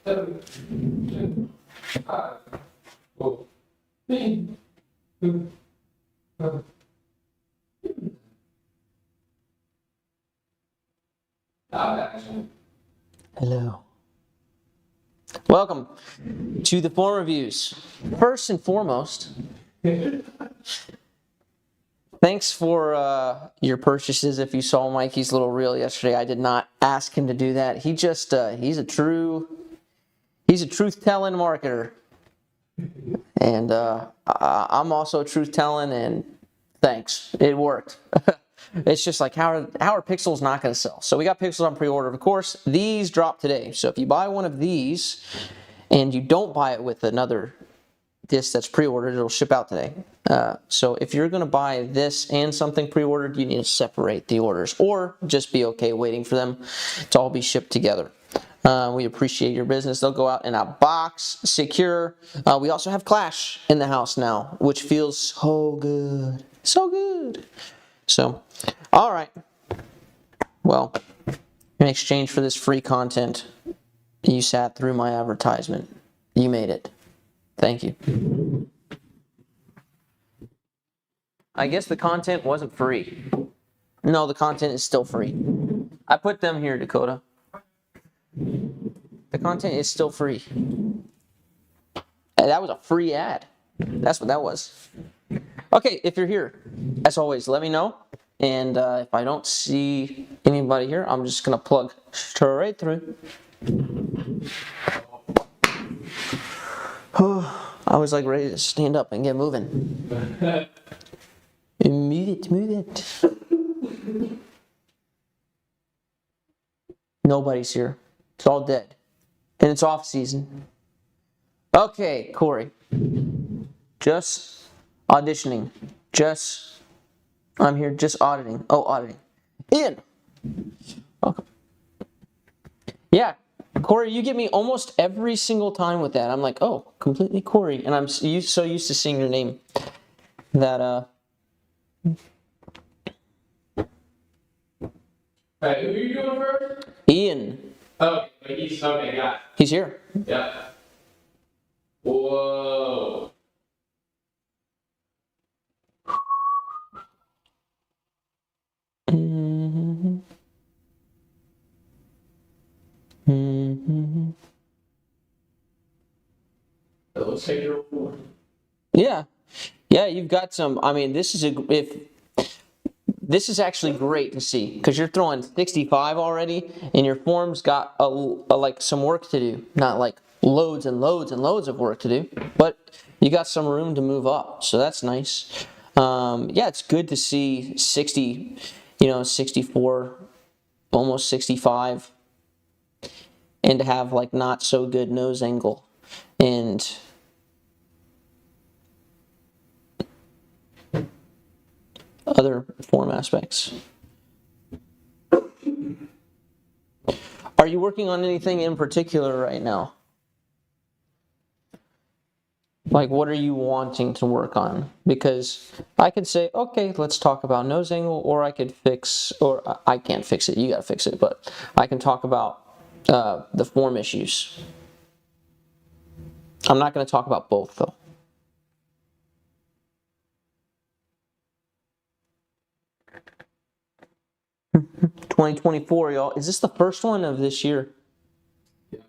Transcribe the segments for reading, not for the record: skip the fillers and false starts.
Hello. Welcome to the form reviews. First and foremost, thanks for your purchases. If you saw Mikey's little reel yesterday, I did not ask him to do that. He just he's a truth-telling marketer, and I'm also truth-telling. And thanks, it worked. It's just like how are Pixels not going to sell? So we got Pixels on pre-order. Of course, these drop today. So if you buy one of these and you don't buy it with another disc that's pre-ordered, it'll ship out today. So if you're going to buy this and something pre-ordered, you need to separate the orders, or just be okay waiting for them to all be shipped together. We appreciate your business. They'll go out in a box, secure. We also have Clash in the house now, which feels so good. So good. So, all right. Well, in exchange for this free content, you sat through my advertisement. You made it. Thank you. I guess the content wasn't free. No, the content is still free. I put them here, Dakota. The content is still free. That was a free ad. That's what that was. Okay, if you're here, as always, let me know. And if I don't see anybody here, I'm just going to plug straight through. I was like ready to stand up and get moving. Move it. Nobody's here. It's all dead. And it's off season. Okay, Corey. Just auditioning. I'm here just auditing. Oh, auditing. Ian. Welcome. Yeah, Corey, you get me almost every single time with that. I'm like, oh, completely Corey. And I'm so used to seeing your name that, Hey, who are you doing first? Ian. Oh, he's okay, got it. He's here. Yeah. Whoa. It looks like you're recording. Yeah, you've got some. I mean, this is actually great to see, because you're throwing 65 already, and your form's got a like some work to do. Not like loads and loads and loads of work to do, but you got some room to move up, so that's nice. Yeah, it's good to see 60, 64, almost 65, and to have like not so good nose angle and other form aspects. Are you working on anything in particular right now? Like, what are you wanting to work on? Because I could say, okay, let's talk about nose angle, or I could fix, or I can't fix it, you gotta fix it, but I can talk about the form issues. I'm not gonna talk about both though. $2024, y'all. Is this the first one of this year? Yeah.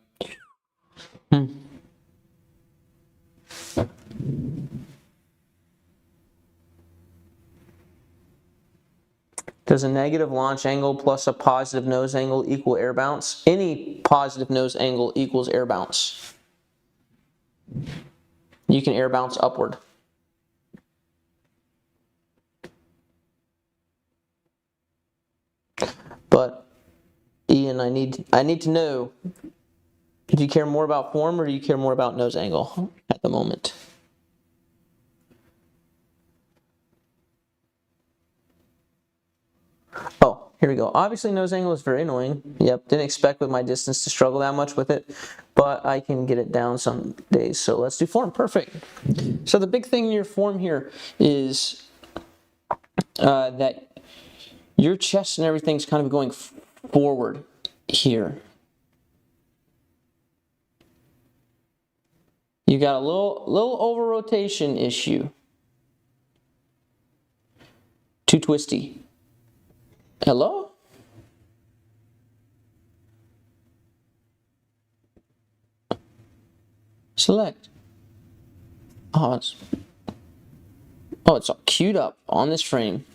Does a negative launch angle plus a positive nose angle equal air bounce? Any positive nose angle equals air bounce. You can air bounce upward. But Ian, I need to know, do you care more about form, or do you care more about nose angle at the moment? Oh, here we go. Obviously, nose angle is very annoying. Yep, didn't expect with my distance to struggle that much with it, but I can get it down some days. So let's do form. Perfect. So the big thing in your form here is that your chest and everything's kind of going forward here. You got a little over rotation issue. Too twisty. Hello? Select. Oh, it's all queued up on this frame.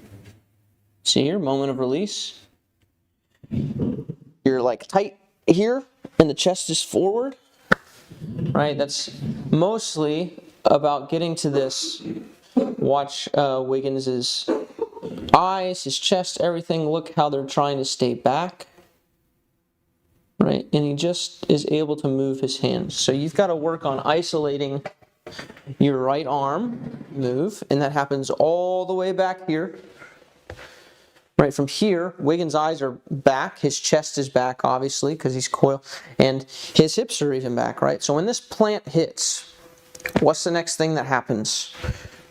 See here, moment of release. You're like tight here, and the chest is forward. Right? That's mostly about getting to this. Watch Wiggins' eyes, his chest, everything. Look how they're trying to stay back. Right? And he just is able to move his hands. So you've got to work on isolating your right arm move, and that happens all the way back here. Right from here, Wiggins' eyes are back, his chest is back, obviously, because he's coiled, and his hips are even back, right? So when this plant hits, what's the next thing that happens?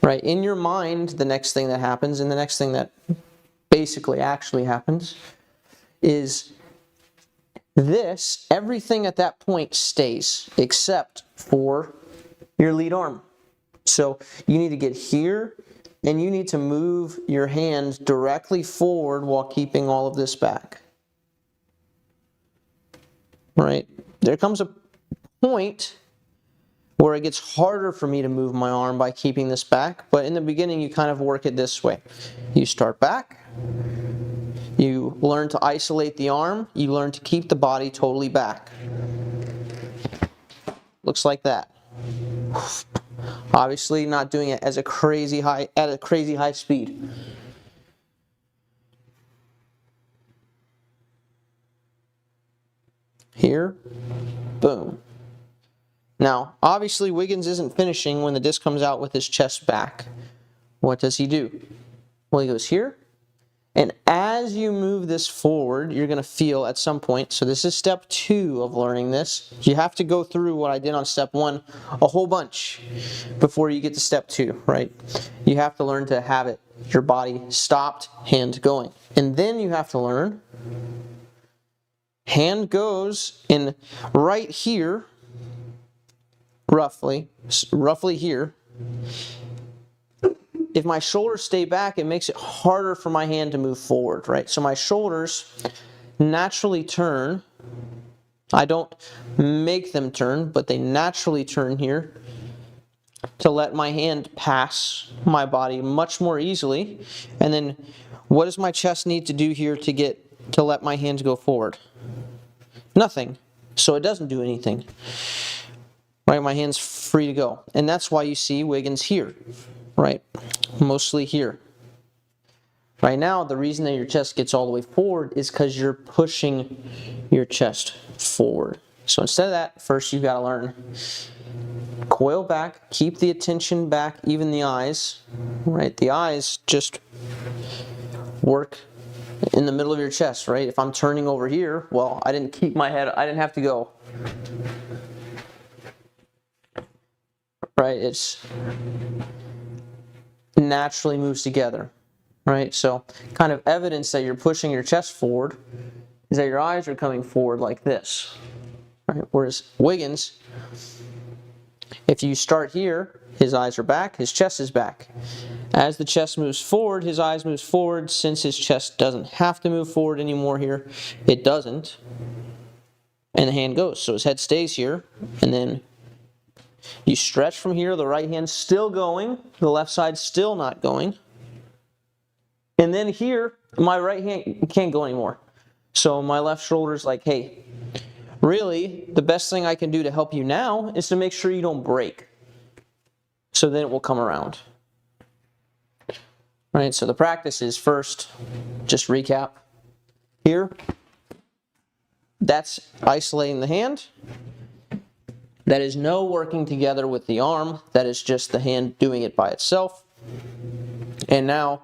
Right, in your mind, the next thing that happens, and the next thing that basically actually happens, is this, everything at that point stays, except for your lead arm. So you need to get here, and you need to move your hand directly forward while keeping all of this back. Right? There comes a point where it gets harder for me to move my arm by keeping this back, but in the beginning you kind of work it this way. You start back, you learn to isolate the arm, you learn to keep the body totally back. Looks like that. Obviously not doing it at a crazy high speed. Here, boom. Now, obviously Wiggins isn't finishing when the disc comes out with his chest back. What does he do? Well, he goes here, and as you move this forward, you're going to feel at some point, so this is step 2 of learning this. You have to go through what I did on step 1 a whole bunch before you get to step 2, right? You have to learn to have it, your body stopped, hand going. And then you have to learn, hand goes in right here, roughly here. If my shoulders stay back, it makes it harder for my hand to move forward, right? So my shoulders naturally turn. I don't make them turn, but they naturally turn here to let my hand pass my body much more easily. And then what does my chest need to do here to let my hands go forward? Nothing. So it doesn't do anything. Right? My hand's free to go. And that's why you see Wiggins here. Right? Mostly here. Right now, the reason that your chest gets all the way forward is because you're pushing your chest forward. So instead of that, first you've got to learn coil back, keep the attention back, even the eyes. Right? The eyes just work in the middle of your chest, right? If I'm turning over here, well, I didn't keep my head, I didn't have to go. Right? It's naturally moves together, right? So kind of evidence that you're pushing your chest forward is that your eyes are coming forward like this, right? Whereas Wiggins, if you start here, his eyes are back, his chest is back. As the chest moves forward, his eyes moves forward. Since his chest doesn't have to move forward anymore here, it doesn't, and the hand goes. So his head stays here, and then you stretch from here, the right hand's still going, the left side's still not going. And then here, my right hand can't go anymore. So my left shoulder's like, hey, really, the best thing I can do to help you now is to make sure you don't break. So then it will come around. Right, so the practice is first, just recap. Here, that's isolating the hand. That is no working together with the arm. That is just the hand doing it by itself. And now,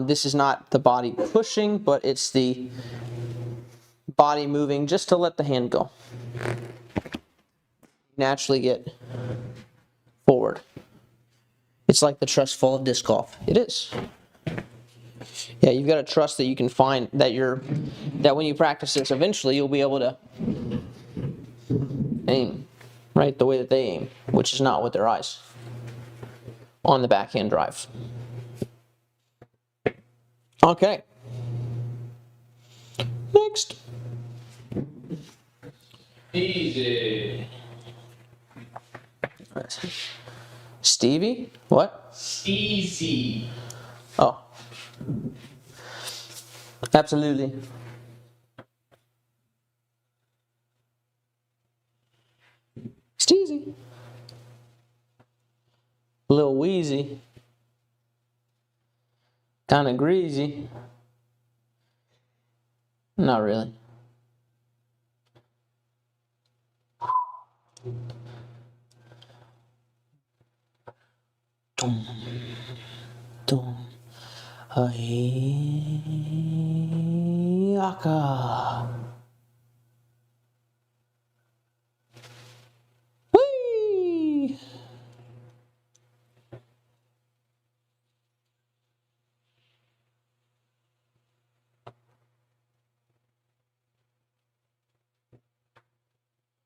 this is not the body pushing, but it's the body moving just to let the hand go. Naturally get forward. It's like the trust fall of disc golf. It is. Yeah, you've got to trust that you can find that when you practice this, eventually you'll be able to aim. right? The way that they aim, which is not with their eyes on the backhand drive. Okay. Next. Easy. Stevie? What? Easy. Oh. Absolutely. Steezy. A little wheezy. Kind of greasy. Not really. Dum, dum, ayaka. Whee!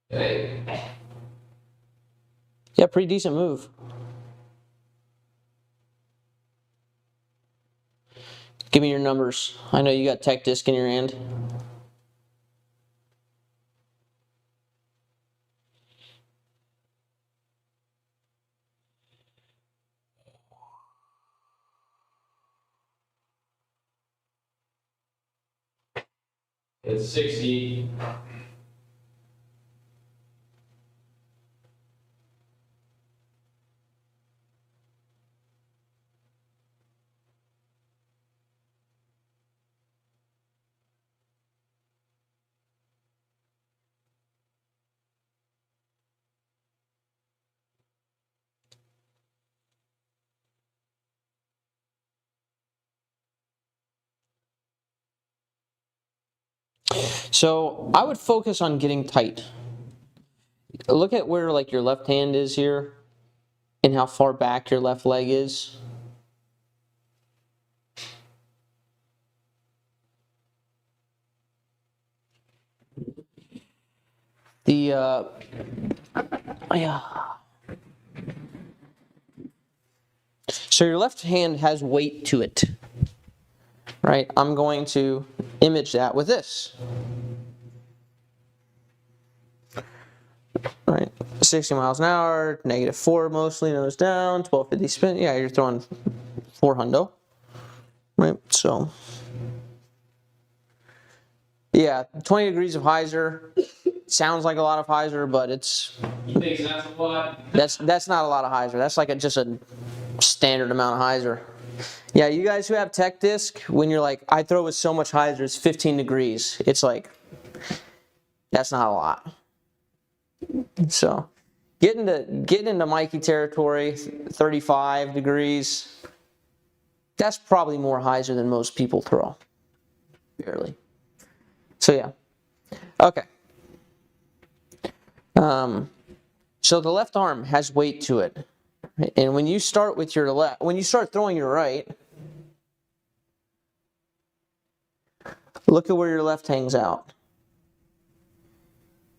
Hey. Yeah, pretty decent move. Give me your numbers. I know you got tech disc in your hand. It's 60. So I would focus on getting tight. Look at where like your left hand is here and how far back your left leg is. The yeah. So your left hand has weight to it, right? I'm going to image that with this. Right, 60 miles an hour, -4 mostly, nose down, 1250 spin. Yeah, you're throwing 4 hundo, right? So, yeah, 20 degrees of hyzer sounds like a lot of hyzer, but it's You think that's a lot? that's not a lot of hyzer. That's like just a standard amount of hyzer. Yeah, you guys who have tech disc, when you're like, I throw with so much hyzer, it's 15 degrees. It's like, that's not a lot. So, getting into Mikey territory, 35 degrees, that's probably more hyzer than most people throw. Barely. So yeah. Okay. So the left arm has weight to it. And when you start with your left, when you start throwing your right, look at where your left hangs out.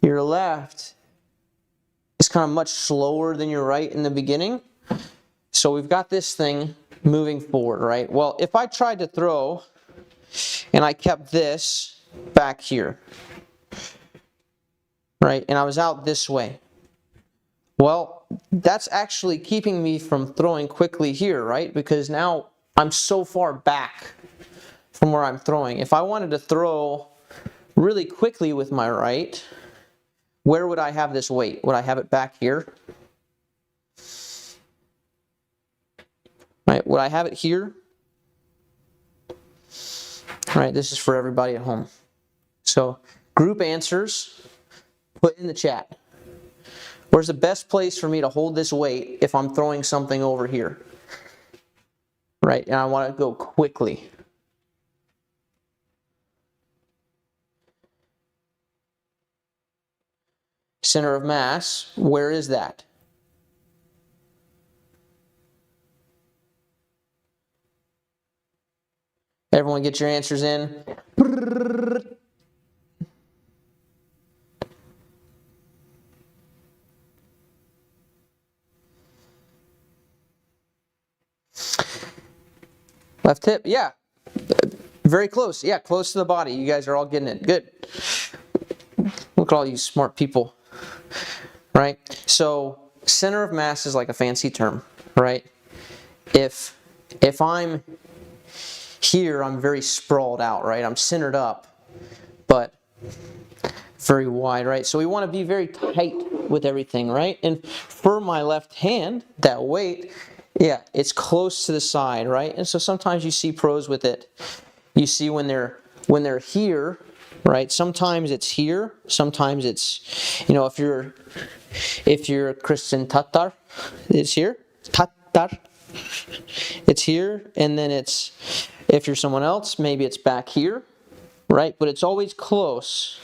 Your left is kind of much slower than your right in the beginning. So we've got this thing moving forward, right? Well, if I tried to throw and I kept this back here, right, and I was out this way, well, that's actually keeping me from throwing quickly here, right? Because now I'm so far back from where I'm throwing. If I wanted to throw really quickly with my right, where would I have this weight? Would I have it back here? Right, would I have it here? Right, this is for everybody at home. So, group answers, put in the chat. Where's the best place for me to hold this weight if I'm throwing something over here? Right, and I want to go quickly. Center of mass, where is that? Everyone get your answers in. Left hip, yeah. Very close, yeah, close to the body. You guys are all getting it. Good. Look at all you smart people, right? So center of mass is like a fancy term, right? If I'm here, I'm very sprawled out, right? I'm centered up, but very wide, right? So we want to be very tight with everything, right? And for my left hand, that weight, yeah, it's close to the side, right? And so sometimes you see pros with it. You see when they're here, right? Sometimes it's here, sometimes it's, if you're Christian Tatar, it's here. Tatar. It's here, and then it's, if you're someone else, maybe it's back here, right? But it's always close,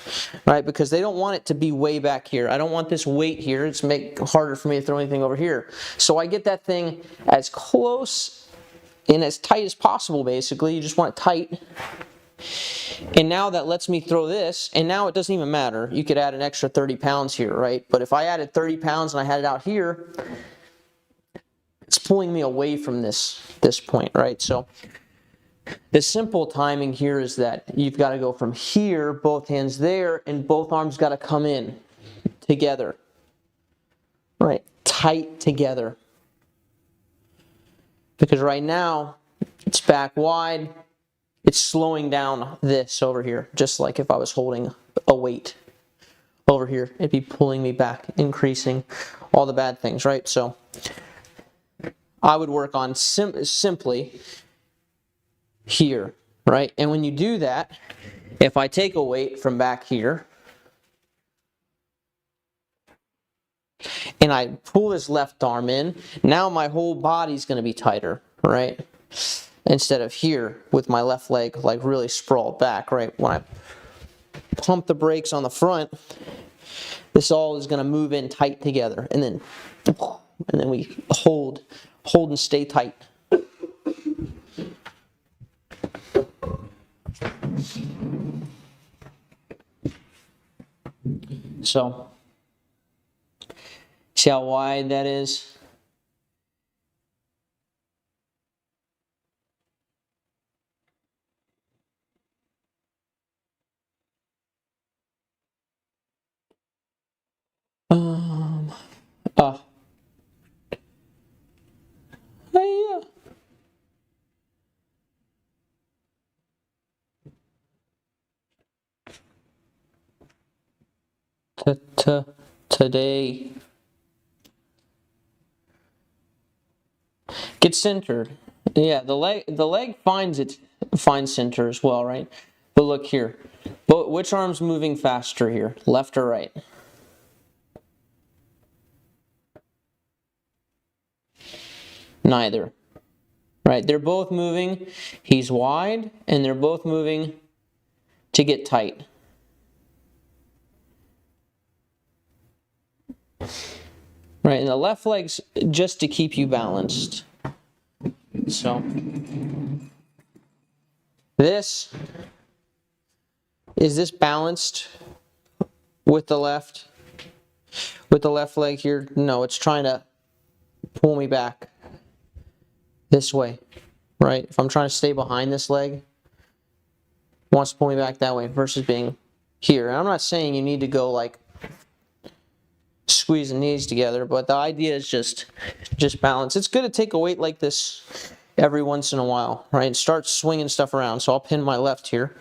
right? Because they don't want it to be way back here. I don't want this weight here. It's make harder for me to throw anything over here. So I get that thing as close and as tight as possible, basically. You just want it tight. And now that lets me throw this, and now it doesn't even matter. You could add an extra 30 pounds here, right? But if I added 30 pounds and I had it out here, it's pulling me away from this point, right? So the simple timing here is that you've got to go from here, both hands there, and both arms got to come in together, right? Tight together. Because right now, it's back wide. It's slowing down this over here, just like if I was holding a weight over here. It'd be pulling me back, increasing all the bad things, right? So I would work on simply here, right? And when you do that, if I take a weight from back here and I pull this left arm in, now my whole body's going to be tighter, right? Instead of here with my left leg like really sprawled back, right? When I pump the brakes on the front, this all is going to move in tight together, and then we hold and stay tight. So, see how wide that is? Oh yeah. Today. Get centered. Yeah, the leg finds center as well, right? But look here. But which arm's moving faster here? Left or right? Neither. Right? They're both moving. He's wide, and they're both moving to get tight. Right, and the left leg's just to keep you balanced. So, is this balanced with the left? With the left leg here? No, it's trying to pull me back this way, right? If I'm trying to stay behind this leg, it wants to pull me back that way versus being here. And I'm not saying you need to go like squeeze the knees together, but the idea is just balance. It's good to take a weight like this every once in a while, right? And start swinging stuff around. So I'll pin my left here,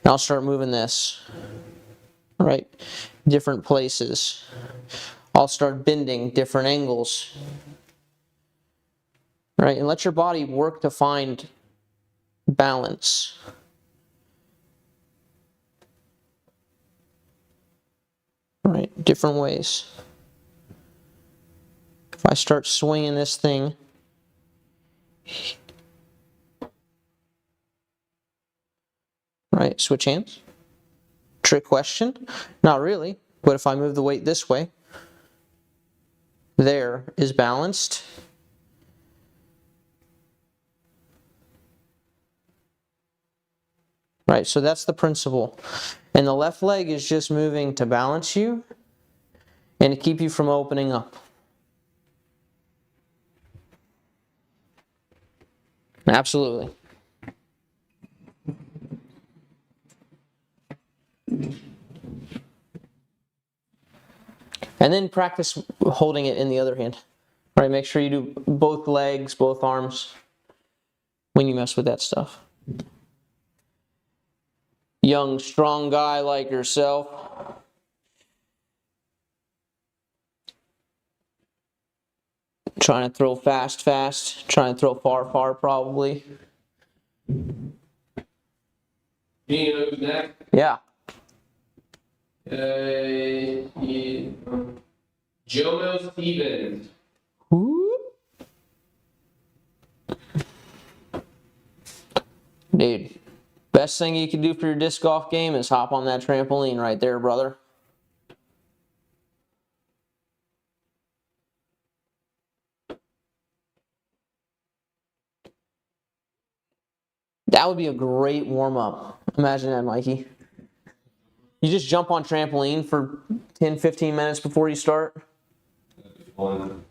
and I'll start moving this, right? Different places. I'll start bending different angles, right? And let your body work to find balance. Right, different ways. If I start swinging this thing, right, switch hands. Trick question? Not really, but if I move the weight this way, there is balanced. Right, so that's the principle. And the left leg is just moving to balance you and to keep you from opening up. Absolutely. And then practice holding it in the other hand. Right, make sure you do both legs, both arms when you mess with that stuff. Young, strong guy like yourself. Trying to throw fast. Trying to throw far, probably. Do you know who's next? Yeah. Jono Stevens. Dude, best thing you can do for your disc golf game is hop on that trampoline right there, brother. That would be a great warm-up. Imagine that, Mikey. You just jump on trampoline for 10, 15 minutes before you start. That'd be fun.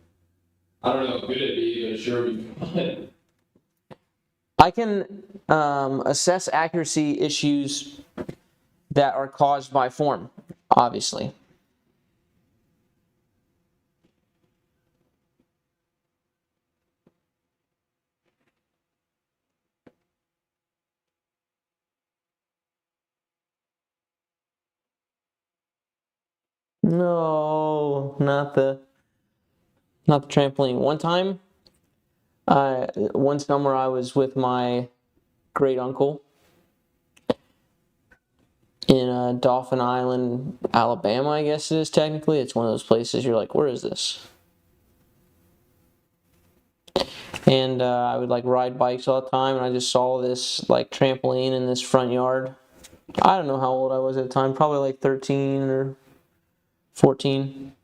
I don't know how good it'd be, but it sure would be fun. I can assess accuracy issues that are caused by form, obviously. No, not the trampoline. One summer I was with my great uncle in Dauphin Island, Alabama, I guess it is technically. It's one of those places you're like, where is this? And I would like ride bikes all the time, and I just saw this like trampoline in this front yard. I don't know how old I was at the time, probably like 13 or 14.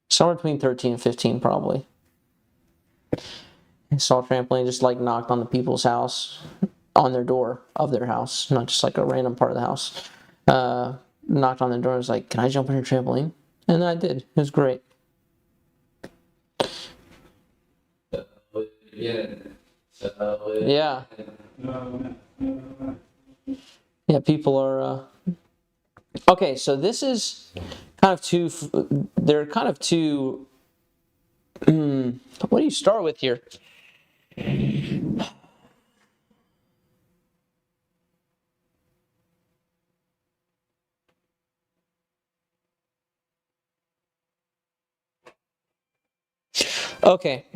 Somewhere between 13 and 15 probably. I saw a trampoline, just like knocked on the people's house, on their door of their house, not just like a random part of the house. Knocked on their door and was like, can I jump on your trampoline? And I did. It was great. Yeah. Yeah, people are... Okay, so this is kind of two... They're kind of two... What do you start with here? Okay,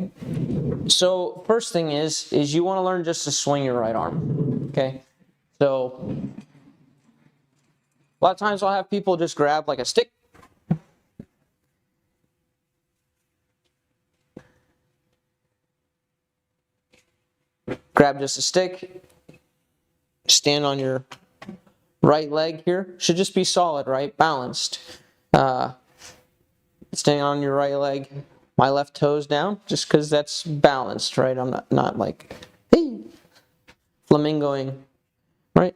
so first thing is you want to learn just to swing your right arm, okay? So a lot of times I'll have people just grab like a stick. Grab just a stick, stand on your right leg here. Should just be solid, right? Balanced. Staying on your right leg. My left toes down, just because that's balanced, right? I'm not like, hey, flamingoing, right?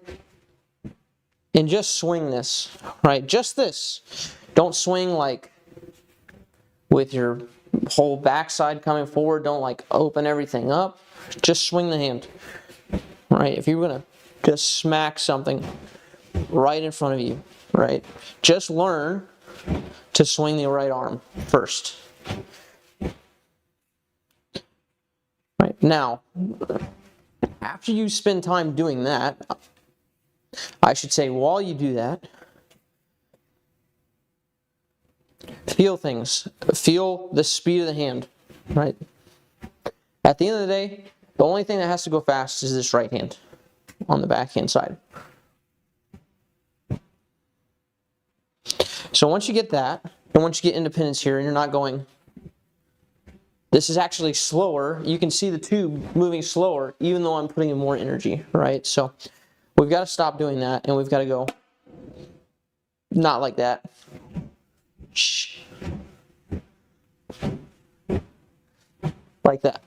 And just swing this, right? Just this. Don't swing like with your whole backside coming forward. Don't like open everything up. Just swing the hand, right? If you're gonna just smack something right in front of you, right? Just learn to swing the right arm first. Right, now, after you spend time doing that, I should say while you do that, feel things. Feel the speed of the hand, right? At the end of the day, the only thing that has to go fast is this right hand on the backhand side. So once you get that, and once you get independence here, and you're not going, this is actually slower. You can see the tube moving slower, even though I'm putting in more energy, right? So we've got to stop doing that, and we've got to go not like that. Shh. Like that.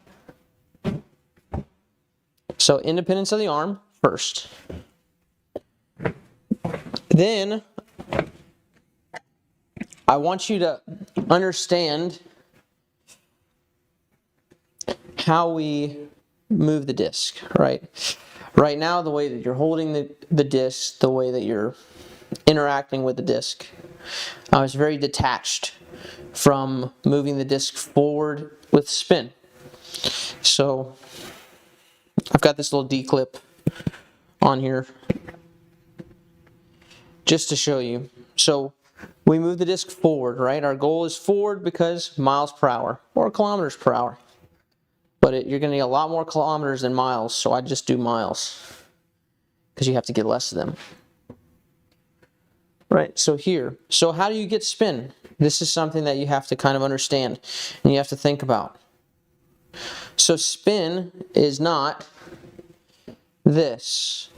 So independence of the arm first. Then I want you to understand how we move the disc, right? Right now, the way that you're holding the disc, the way that you're interacting with the disc. I was very detached from moving the disc forward with spin. So I've got this little D-clip on here just to show you. So we move the disc forward, right? Our goal is forward because miles per hour or kilometers per hour. But you're going to need a lot more kilometers than miles, so I just do miles because you have to get less of them. Right, so here. So how do you get spin? This is something that you have to kind of understand and you have to think about. So spin is not this,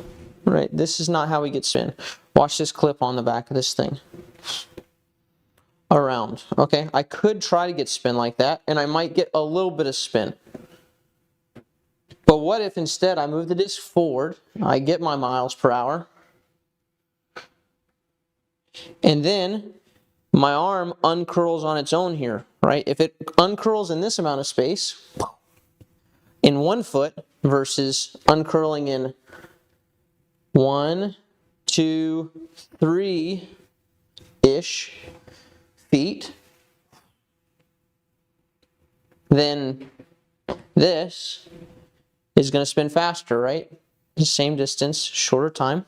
right? This is not how we get spin. Watch this clip on the back of this thing. Around, okay? I could try to get spin like that, and I might get a little bit of spin. But what if instead I move the disc forward, I get my miles per hour, and then my arm uncurls on its own here, right? If it uncurls in this amount of space, in 1 foot versus uncurling in 1, 2, 3-ish feet, then this is going to spin faster, right? The same distance, shorter time,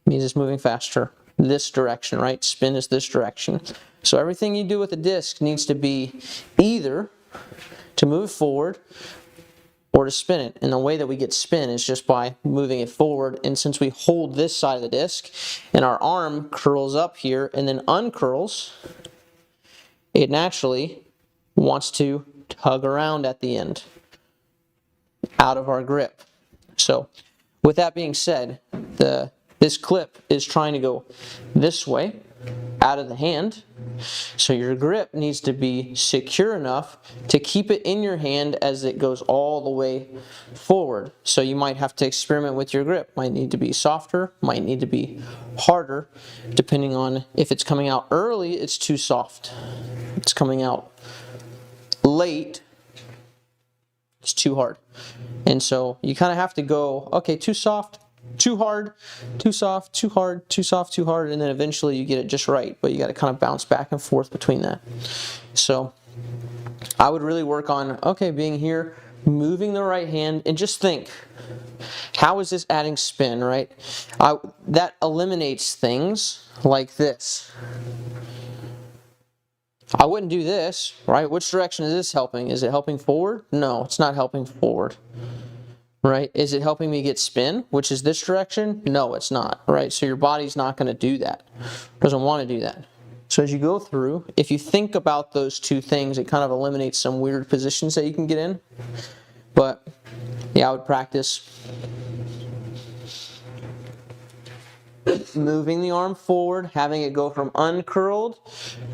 means it's moving faster. This direction, right? Spin is this direction. So everything you do with the disc needs to be either to move forward or to spin it. And the way that we get spin is just by moving it forward. And since we hold this side of the disc and our arm curls up here and then uncurls, it naturally wants to tug around at the end out of our grip. So with that being said, this clip is trying to go this way out of the hand. So your grip needs to be secure enough to keep it in your hand as it goes all the way forward. So you might have to experiment with your grip. Might need to be softer, might need to be harder, depending on if it's coming out early, it's too soft. It's coming out late, it's too hard. And so you kind of have to go, okay, too soft, too hard, too soft, too hard, too soft, too hard, and then eventually you get it just right, but you got to kind of bounce back and forth between that. So I would really work on, okay, being here, moving the right hand, and just think, how is this adding spin, right? That eliminates things like this. I wouldn't do this, right? Which direction is this helping? Is it helping forward? No, it's not helping forward, right? Is it helping me get spin, which is this direction? No, it's not, right? So your body's not going to do that. It doesn't want to do that. So as you go through, if you think about those two things, it kind of eliminates some weird positions that you can get in. But yeah, I would practice moving the arm forward, having it go from uncurled,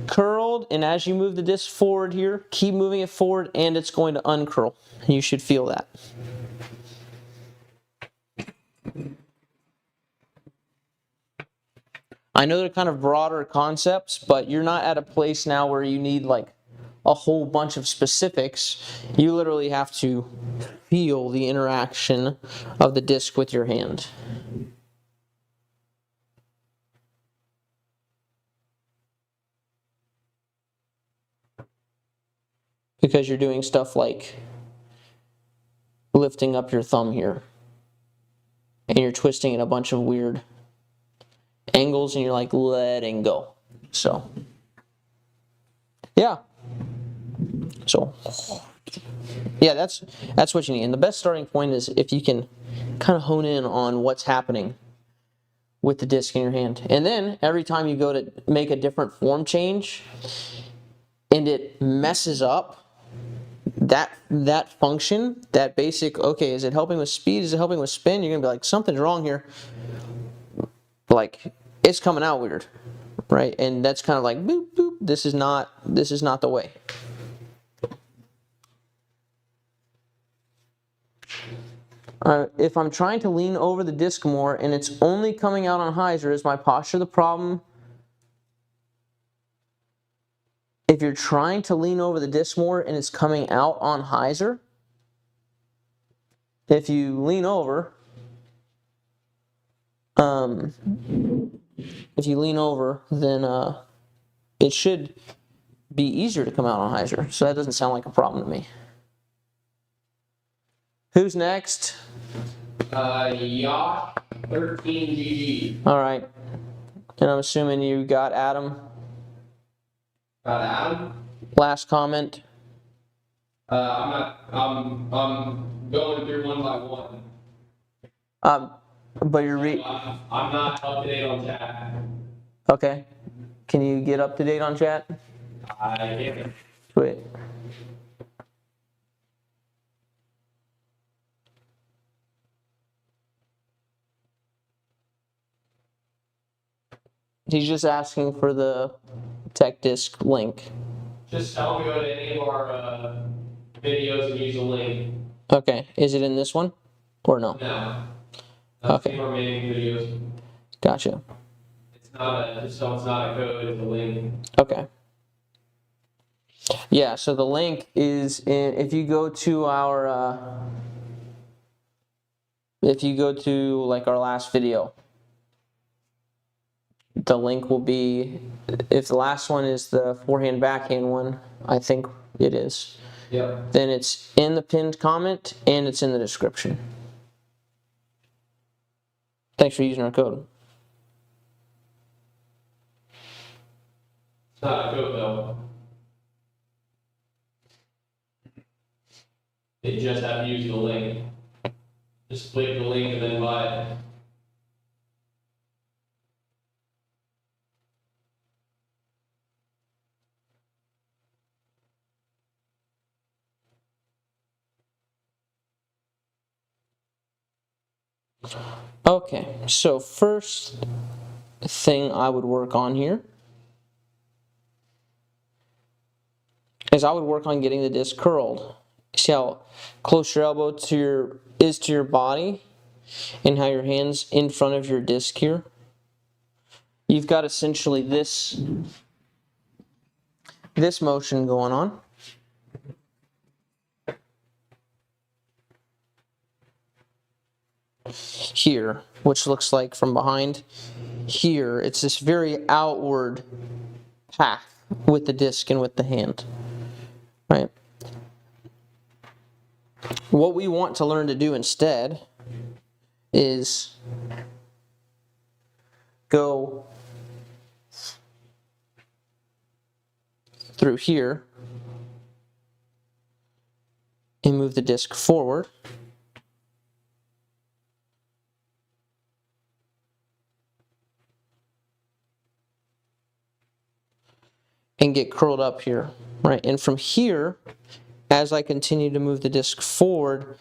curled, and as you move the disc forward here, keep moving it forward and it's going to uncurl. You should feel that. I know they're kind of broader concepts, but you're not at a place now where you need like a whole bunch of specifics. You literally have to feel the interaction of the disc with your hand. Because you're doing stuff like lifting up your thumb here and you're twisting in a bunch of weird angles and you're like letting go. So yeah, that's what you need. And the best starting point is if you can kind of hone in on what's happening with the disc in your hand. And then every time you go to make a different form change and it messes up that function, that basic, okay, is it helping with speed? Is it helping with spin? You're going to be like, something's wrong here. Like, it's coming out weird, right? And that's kind of like, boop, boop, this is not the way. If I'm trying to lean over the disc more and it's only coming out on hyzer, is my posture the problem? If you're trying to lean over the disc more and it's coming out on hyzer, if you lean over, if you lean over, then it should be easier to come out on hyzer. So that doesn't sound like a problem to me. Who's next? Yacht 13GG. All right. And I'm assuming you got Adam. Got Adam? Last comment. I'm going through one by one. But you're I'm not up to date on chat. okay. Can you get up to date on chat? I can't. Sweet. He's just asking for the tech disc link. Just tell me to go to any of our videos and use a link. Okay. Is it in this one or no? No. Okay. Our main videos. Gotja. It's not a code, it's a link. Okay. Yeah, so the link is in, if you go to our like our last video, the link will be, if the last one is the forehand backhand one, I think it is. Yep. Then it's in the pinned comment and it's in the description. Thanks for using our code. It's not a code though. You just have to use the link. Just click the link and then buy it. Okay, so first thing I would work on here is I would work on getting the disc curled. See how close your elbow to your body and how your hand's in front of your disc here? You've got essentially this motion going on. Here, which looks like from behind. Here, it's this very outward path with the disc and with the hand, right? What we want to learn to do instead is go through here and move the disc forward. And get curled up here, right? And from here, as I continue to move the disc forward,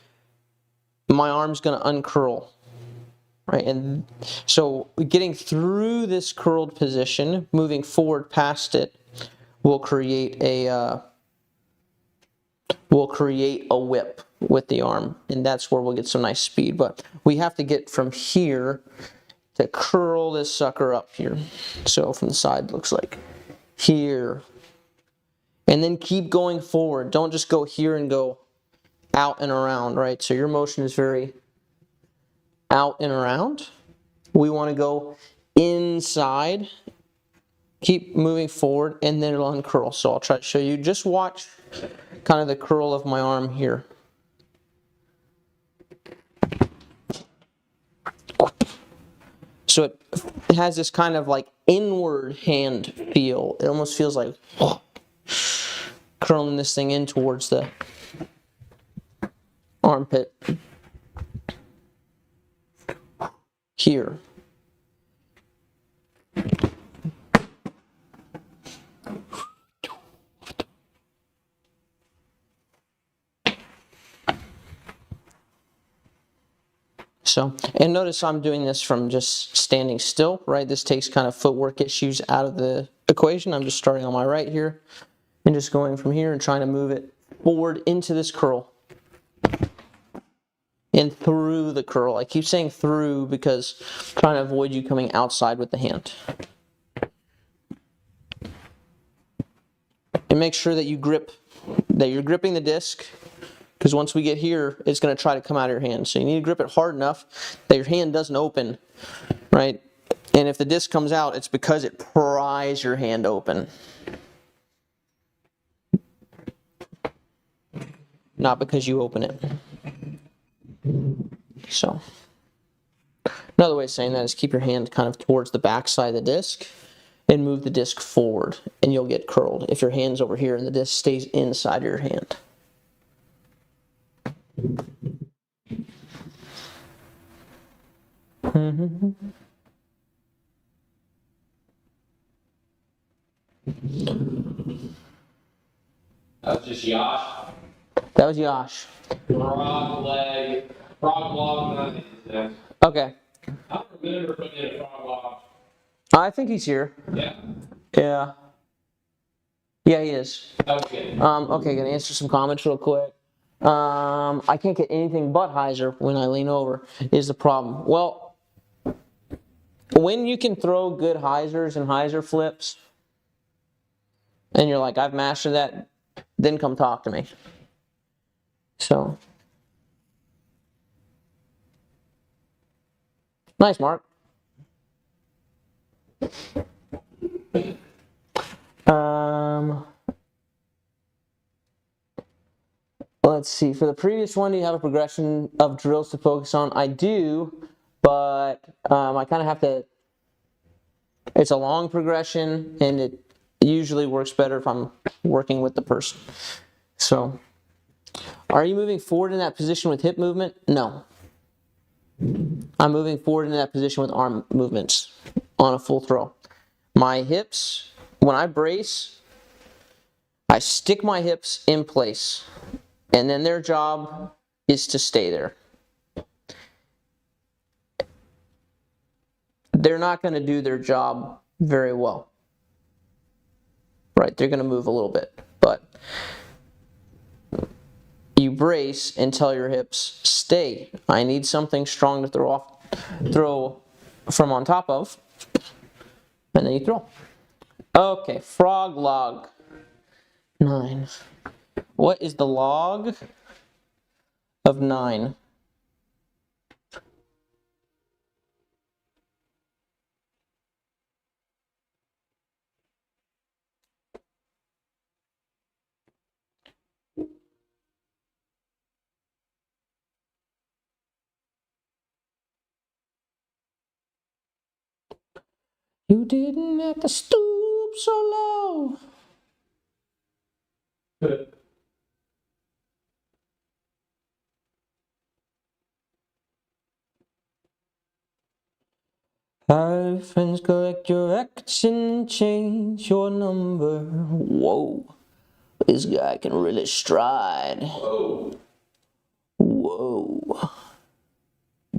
my arm's going to uncurl, right? And so getting through this curled position, moving forward past it, will create a whip with the arm, and that's where we'll get some nice speed. But we have to get from here to curl this sucker up here. So from the side, looks like here, and then keep going forward. Don't just go here and go out and around, right? So your motion is very out and around. We want to go inside, keep moving forward, and then it'll uncurl. So I'll try to show you. Just watch kind of the curl of my arm here. So it has this kind of like inward hand feel. It almost feels like curling this thing in towards the armpit. Here. So, and notice I'm doing this from just standing still, right? This takes kind of footwork issues out of the equation. I'm just starting on my right here and just going from here and trying to move it forward into this curl and through the curl. I keep saying through because I'm trying to avoid you coming outside with the hand. And make sure that you're gripping the disc, because once we get here, it's going to try to come out of your hand. So you need to grip it hard enough that your hand doesn't open, right? And if the disc comes out, it's because it pries your hand open. Not because you open it. So, another way of saying that is keep your hand kind of towards the back side of the disc and move the disc forward, and you'll get curled. If your hand's over here and the disc stays inside your hand. That was just Yash. That was Yash. Frog leg. Frog log 9 is next. Okay. I don't remember putting in a frog log. I think he's here. Yeah. Yeah. Yeah, he is. Okay. Okay, gonna answer some comments real quick. I can't get anything but hyzer when I lean over is the problem. Well, when you can throw good hyzers and hyzer flips, and you're like, I've mastered that, then come talk to me. So. Nice, Mark. Let's see. For the previous one, do you have a progression of drills to focus on? I do, but I kind of have to. It's a long progression, and it usually works better if I'm working with the person. So, are you moving forward in that position with hip movement? No. I'm moving forward in that position with arm movements on a full throw. My hips, when I brace, I stick my hips in place, and then their job is to stay there. They're not going to do their job very well. Right, they're going to move a little bit, but you brace and tell your hips, stay. I need something strong to throw from on top of, and then you throw. Okay, frog log 9. What is the log of 9? You didn't have to stoop so low. Hi, friends, collect your action, change your number. Whoa, this guy can really stride. Whoa. Whoa.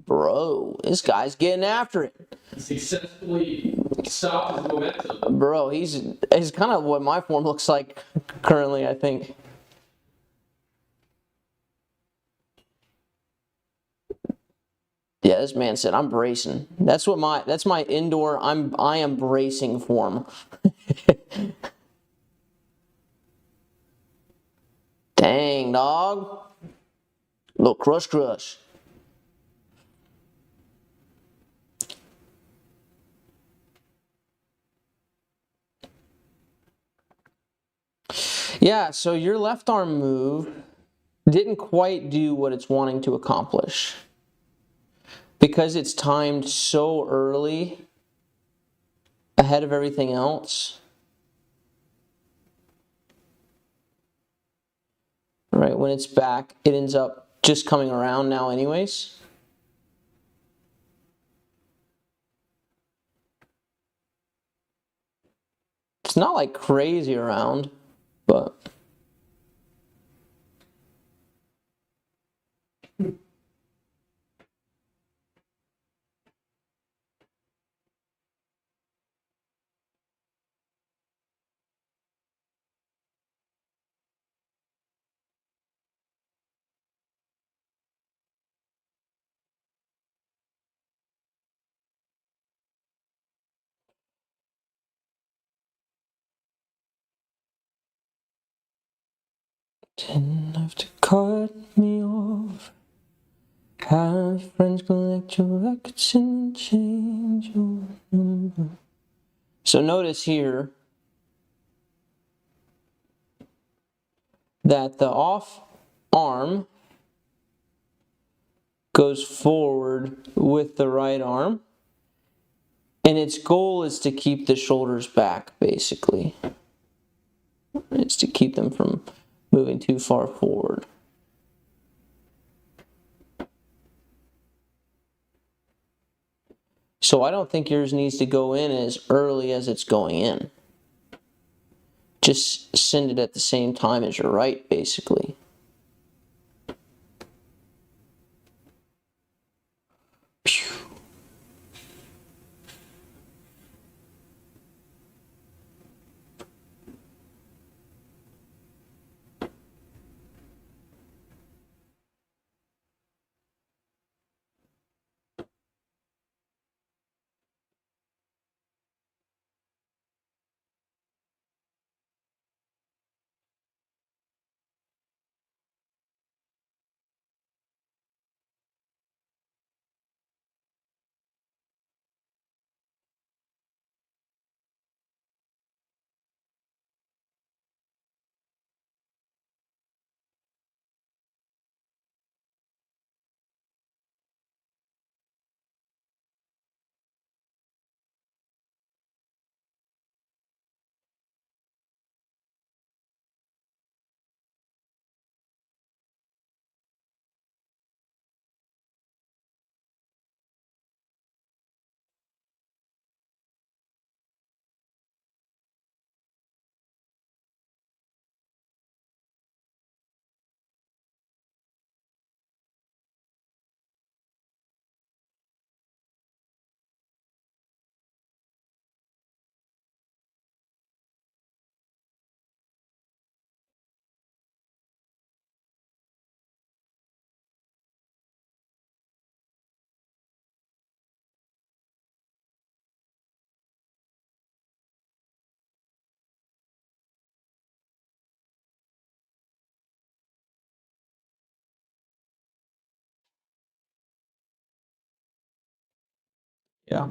Bro, this guy's getting after it. Successfully stopped his momentum. Bro, he's kind of what my form looks like currently, I think. Yeah, this man said, I'm bracing. That's my indoor, I am bracing form. Dang, dog. Little crush. Yeah, so your left arm move didn't quite do what it's wanting to accomplish. Because it's timed so early ahead of everything else. Right, when it's back, it ends up just coming around now anyways. It's not like crazy around, but... Didn't have to cut me off. Have friends collect your records and change your number. So notice here that the off arm goes forward with the right arm, and its goal is to keep the shoulders back, basically. It's to keep them from moving too far forward. So I don't think yours needs to go in as early as it's going in. Just send it at the same time as your right, basically. Pew. Yeah.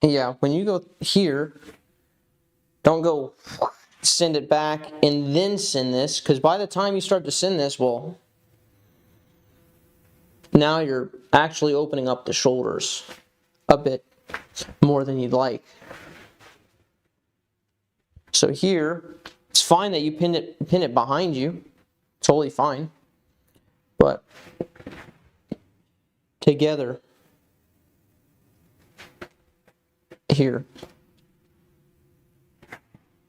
Yeah, when you go here, don't go send it back and then send this, because by the time you start to send this, well, now you're actually opening up the shoulders a bit more than you'd like. So here, it's fine that you pin it behind you, totally fine, but together here,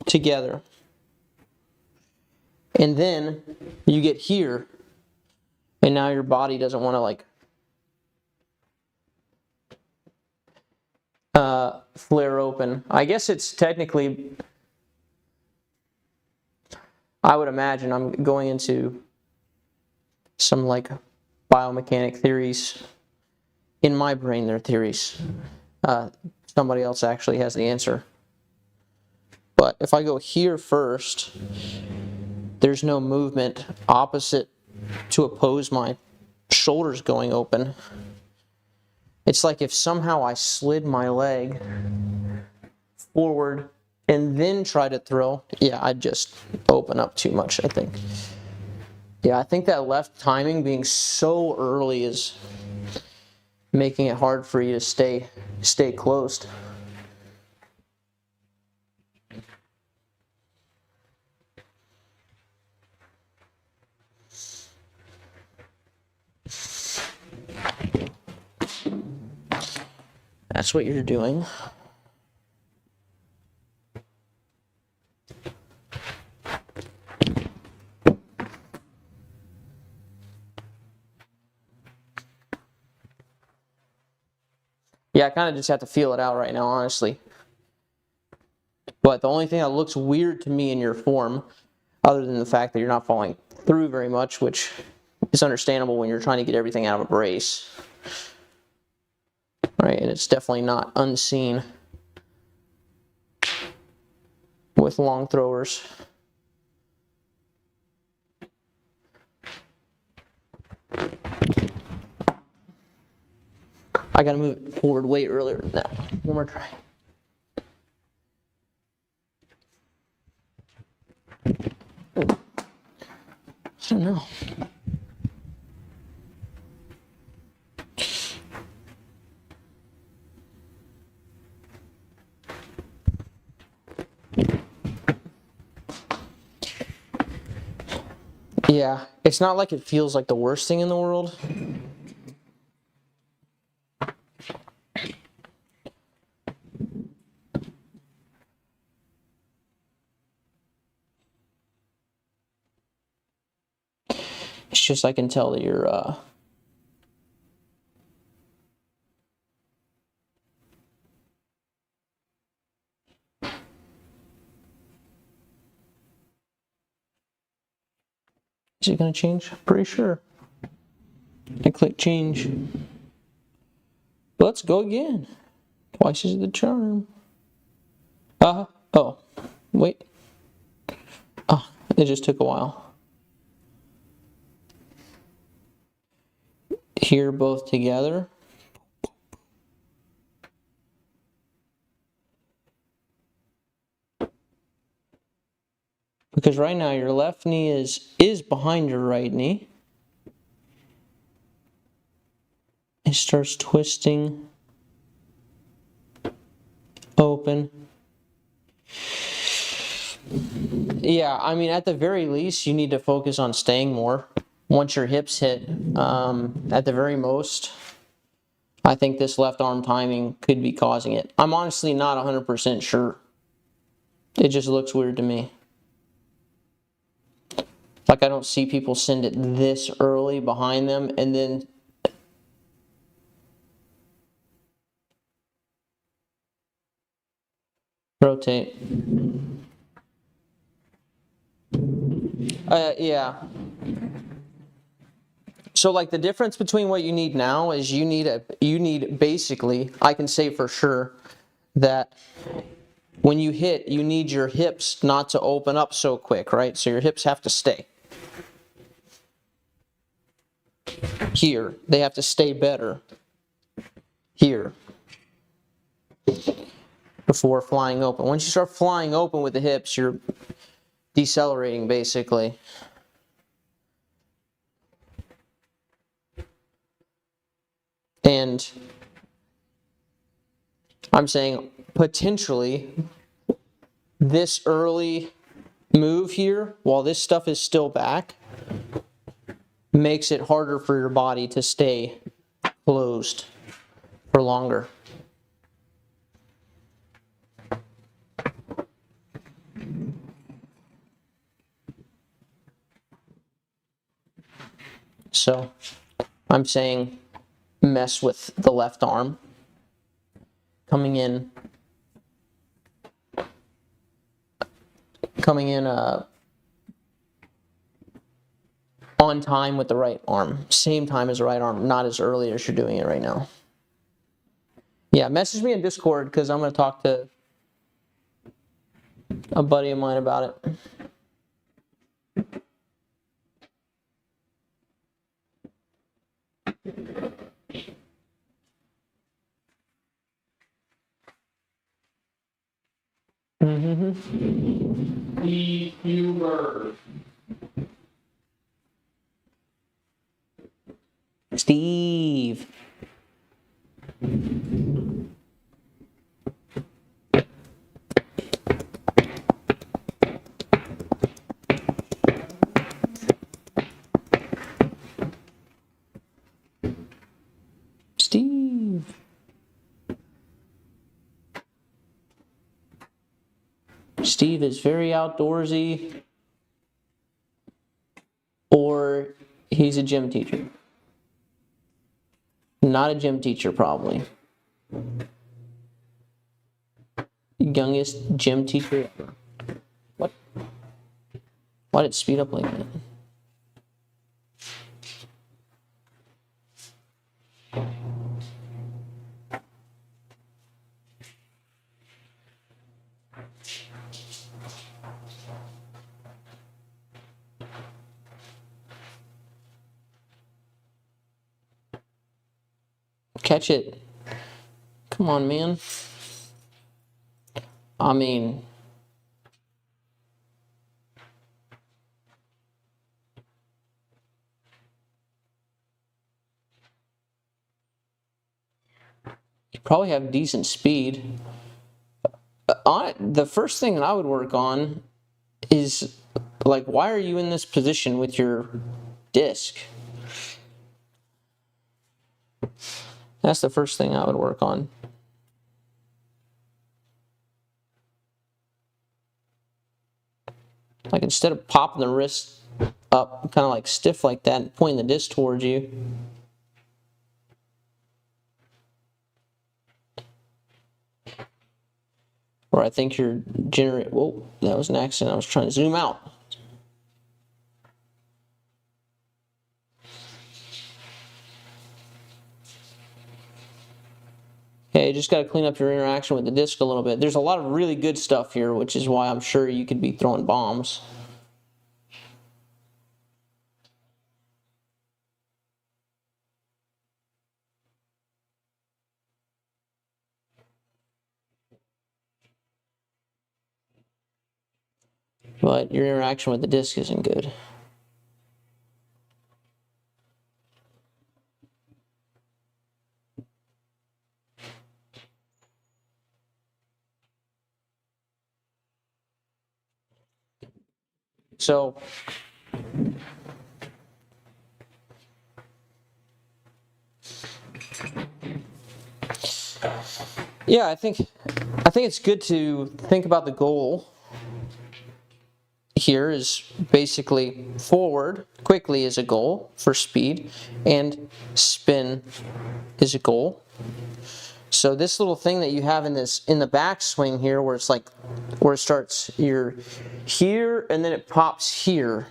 together, and then you get here, and now your body doesn't want to like flare open. I guess it's technically, I would imagine I'm going into some like biomechanic theories. In my brain, they're theories. Somebody else actually has the answer. But if I go here first, there's no movement opposite to oppose my shoulders going open. It's like if somehow I slid my leg forward and then try to throw, yeah, I'd just open up too much, I think. Yeah, I think that left timing being so early is making it hard for you to stay closed. That's what you're doing. Yeah, I kind of just have to feel it out right now, honestly. But the only thing that looks weird to me in your form, other than the fact that you're not falling through very much, which It's understandable when you're trying to get everything out of a brace. Right, and it's definitely not unseen with long throwers. I gotta move it forward way earlier than that. One more try. I don't know. Yeah, it's not like it feels like the worst thing in the world. It's just I can tell that you're Is it gonna change? Pretty sure. I click change. Let's go again. Twice is the charm. Oh, wait. Oh, it just took a while. Here, both together. Because right now your left knee is behind your right knee. It starts twisting open. Yeah, I mean, at the very least, you need to focus on staying more. Once your hips hit, at the very most, I think this left arm timing could be causing it. I'm honestly not 100% sure. It just looks weird to me. Like I don't see people send it this early behind them and then rotate. Yeah. So like the difference between what you need now is you need basically, I can say for sure that when you hit, you need your hips not to open up so quick, right? So your hips have to stay. Here, they have to stay better. Here. Before flying open. Once you start flying open with the hips, you're decelerating basically. And I'm saying potentially this early move here, while this stuff is still back, makes it harder for your body to stay closed for longer. So I'm saying mess with the left arm. Coming in on time with the right arm. Same time as the right arm, not as early as you're doing it right now. Yeah, message me in Discord because I'm going to talk to a buddy of mine about it. Humor. Steve. Steve. Steve is very outdoorsy, or he's a gym teacher. Not a gym teacher, probably. Youngest gym teacher ever. What? Why did it speed up like that? catch it. Come on, man. I mean, you probably have decent speed. The first thing that I would work on is, like, why are you in this position with your disc? That's the first thing I would work on. Like, instead of popping the wrist up kind of like stiff like that and pointing the disc towards you, or I think you're generating. Whoa, that was an accident. I was trying to zoom out. Okay, you just got to clean up your interaction with the disc a little bit. There's a lot of really good stuff here, which is why I'm sure you could be throwing bombs. But your interaction with the disc isn't good. So yeah, I think it's good to think about the goal here is basically forward quickly is a goal for speed, and spin is a goal. So this little thing that you have in the backswing here, where it's like, where it starts, you're here and then it pops here,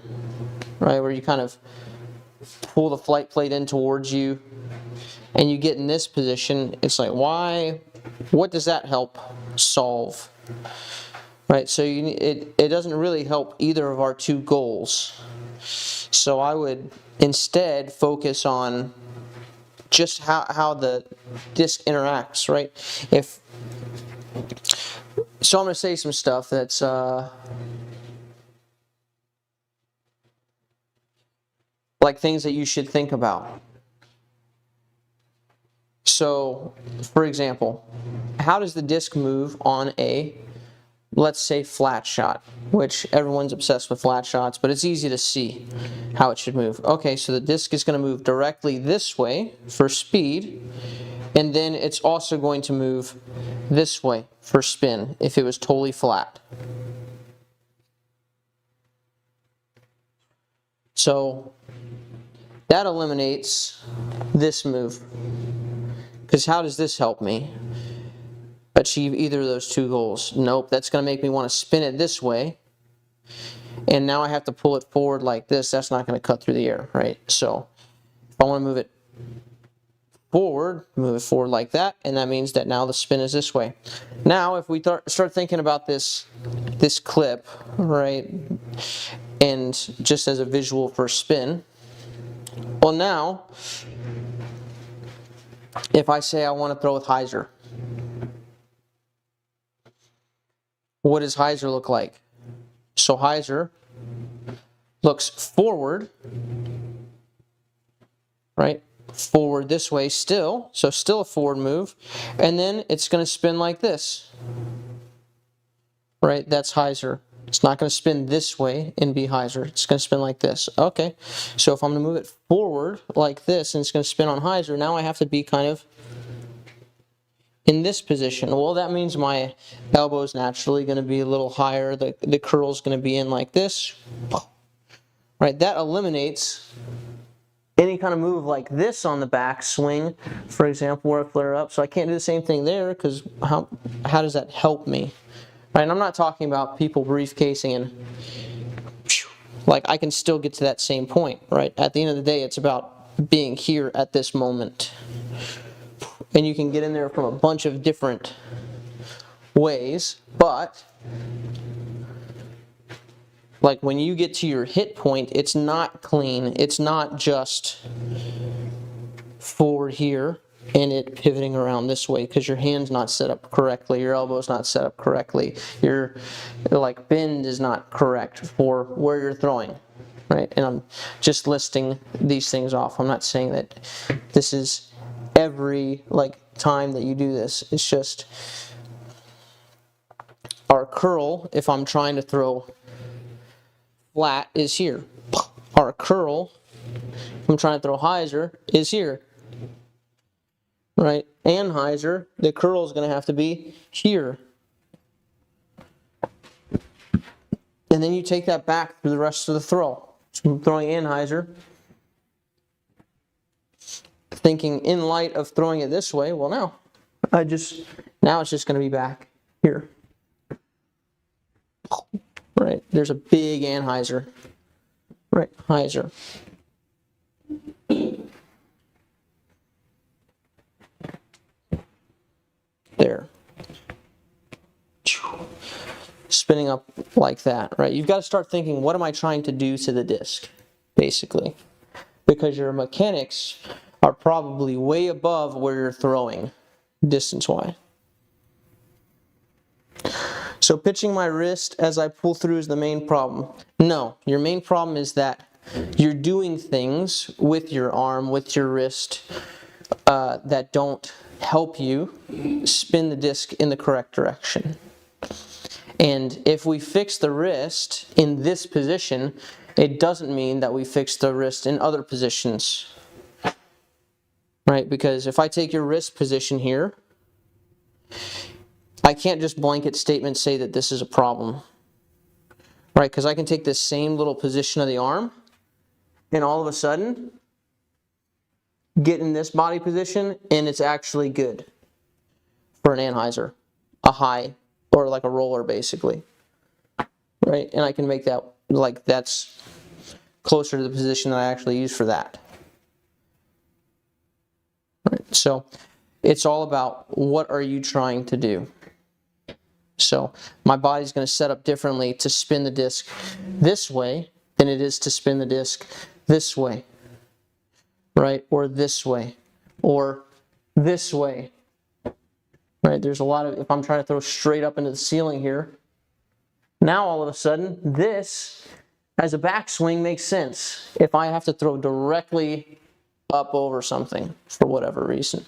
right? Where you kind of pull the flight plate in towards you, and you get in this position. It's like, why? What does that help solve? Right, so it doesn't really help either of our two goals. So I would instead focus on just how the disc interacts, right? So I'm going to say some stuff that's like things that you should think about. So, for example, how does the disc move on a, let's say, flat shot, which everyone's obsessed with flat shots, but it's easy to see how it should move. Okay, so the disc is going to move directly this way for speed, and then it's also going to move this way for spin if it was totally flat. So that eliminates this move, because how does this help me achieve either of those two goals? Nope, that's going to make me want to spin it this way, and now I have to pull it forward like this. That's not going to cut through the air, right? So if I want to move it forward like that, and that means that now the spin is this way. Now if we start thinking about this clip, right, and just as a visual for spin, well, now if I say I want to throw with hyzer, what does hyzer look like? So hyzer looks forward, right? Forward this way still, so still a forward move, and then it's going to spin like this, right? That's hyzer. It's not going to spin this way and be hyzer. It's going to spin like this. Okay, so if I'm going to move it forward like this and it's going to spin on hyzer, now I have to be kind of in this position. Well, that means my elbow is naturally going to be a little higher. The curl is going to be in like this, right? That eliminates any kind of move like this on the back swing, for example, where I flare up. So I can't do the same thing there, because how does that help me? Right? And I'm not talking about people briefcasing and like, I can still get to that same point, right? At the end of the day, it's about being here at this moment. And you can get in there from a bunch of different ways, but like when you get to your hit point, it's not clean. It's not just forward here and it pivoting around this way because your hand's not set up correctly, your elbow's not set up correctly, your like bend is not correct for where you're throwing, right? And I'm just listing these things off. I'm not saying that this is every like time that you do this. It's just our curl, if I'm trying to throw flat, is here. Our curl, if I'm trying to throw hyzer, is here. Right? Anhyzer, the curl is going to have to be here. And then you take that back through the rest of the throw. So I'm throwing Anhyzer, thinking in light of throwing it this way, well now it's just going to be back here. Right? There's a big Anhyzer. Right, hyzer. There. Spinning up like that, right? You've got to start thinking, what am I trying to do to the disc, basically? Because your mechanics are probably way above where you're throwing, distance-wise. So pitching my wrist as I pull through is the main problem. No, your main problem is that you're doing things with your arm, with your wrist, that don't help you spin the disc in the correct direction. And if we fix the wrist in this position, it doesn't mean that we fix the wrist in other positions. Right? Because if I take your wrist position here, I can't just blanket statement say that this is a problem. Right? Because I can take this same little position of the arm and all of a sudden get in this body position and it's actually good for an Anhyzer, a high, or like a roller basically. Right? And I can make that like that's closer to the position that I actually use for that. Right? So it's all about what are you trying to do. So my body's going to set up differently to spin the disc this way than it is to spin the disc this way. Right? Or this way. Or this way. Right? There's a lot of, if I'm trying to throw straight up into the ceiling here, now all of a sudden this as a backswing makes sense if I have to throw directly up over something for whatever reason.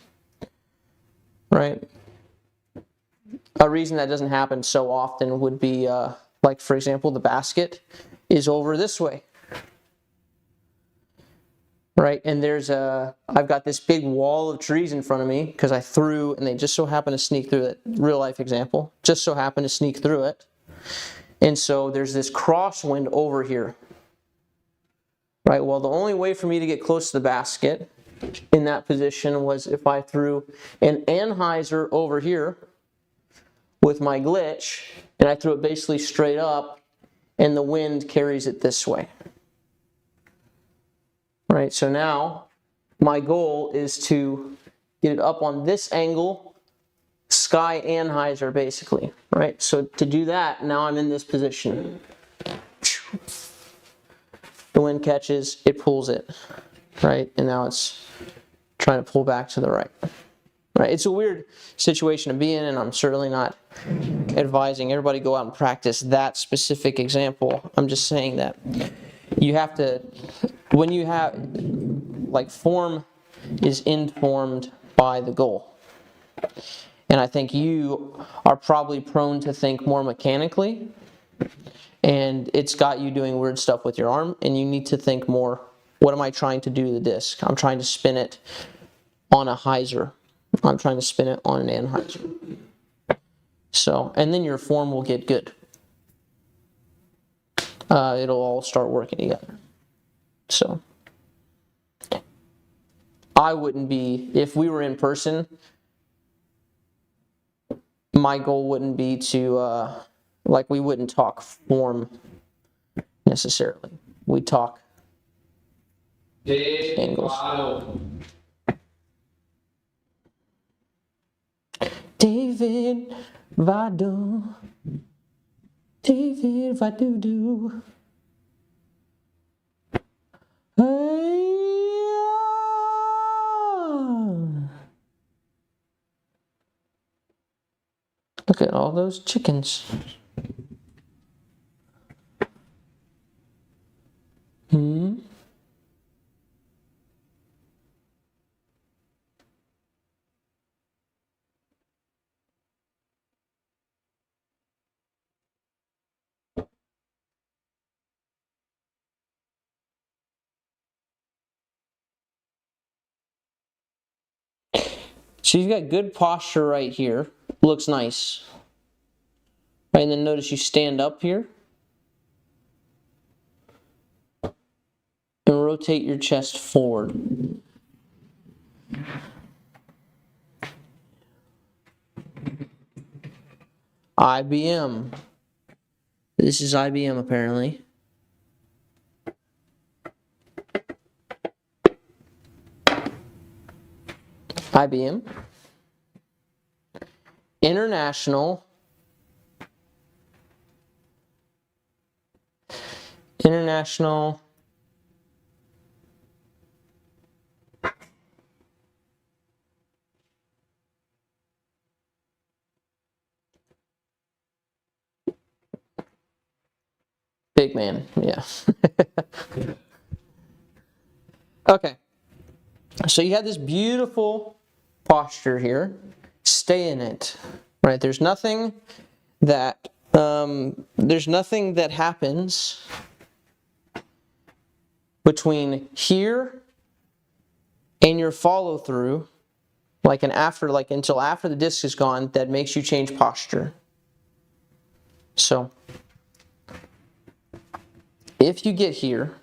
Right? A reason that doesn't happen so often would be, like for example, the basket is over this way. Right, and I've got this big wall of trees in front of me because I threw, and they just so happen to sneak through it. Real life example, just so happen to sneak through it. And so there's this crosswind over here. Right, well the only way for me to get close to the basket in that position was if I threw an Anhyzer over here with my glitch, and I threw it basically straight up, and the wind carries it this way. Right, so now my goal is to get it up on this angle, sky Anhyzer basically, right? So to do that, now I'm in this position. The wind catches, it pulls it, right? And now it's trying to pull back to the right. Right? It's a weird situation to be in, and I'm certainly not advising everybody go out and practice that specific example. I'm just saying that you have to, when you have, like form is informed by the goal. And I think you are probably prone to think more mechanically, and it's got you doing weird stuff with your arm, and you need to think more, what am I trying to do to the disc? I'm trying to spin it on a hyzer. I'm trying to spin it on an Anhyzer. So, and then your form will get good. It'll all start working together. So, I wouldn't be, if we were in person, my goal wouldn't be to, like we wouldn't talk form necessarily. We'd talk angles. David Vado, David Vadudu. Hey, all those chickens. So you've got good posture right here. Looks nice. Right, and then notice you stand up here. And rotate your chest forward. IBM. This is IBM apparently. IBM. International big man, yeah. Okay, so you have this beautiful posture here. Stay in it, right? There's nothing that happens between here and your follow through, like until after the disc is gone, that makes you change posture. So if you get here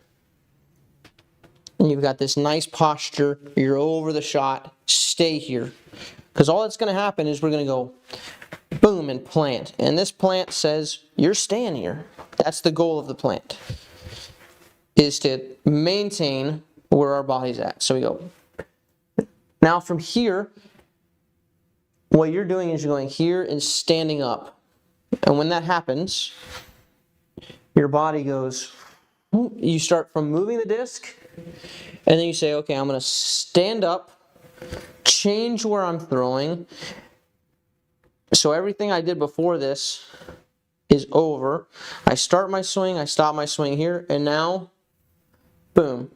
and you've got this nice posture, you're over the shot, stay here. Because all that's going to happen is we're going to go boom and plant. And this plant says you're staying here. That's the goal of the plant, is to maintain where our body's at. So we go. Now from here, what you're doing is you're going here and standing up. And when that happens, your body goes, you start from moving the disc, and then you say, okay, I'm going to stand up, change where I'm throwing. So everything I did before this is over. I start my swing, I stop my swing here, and now, boom,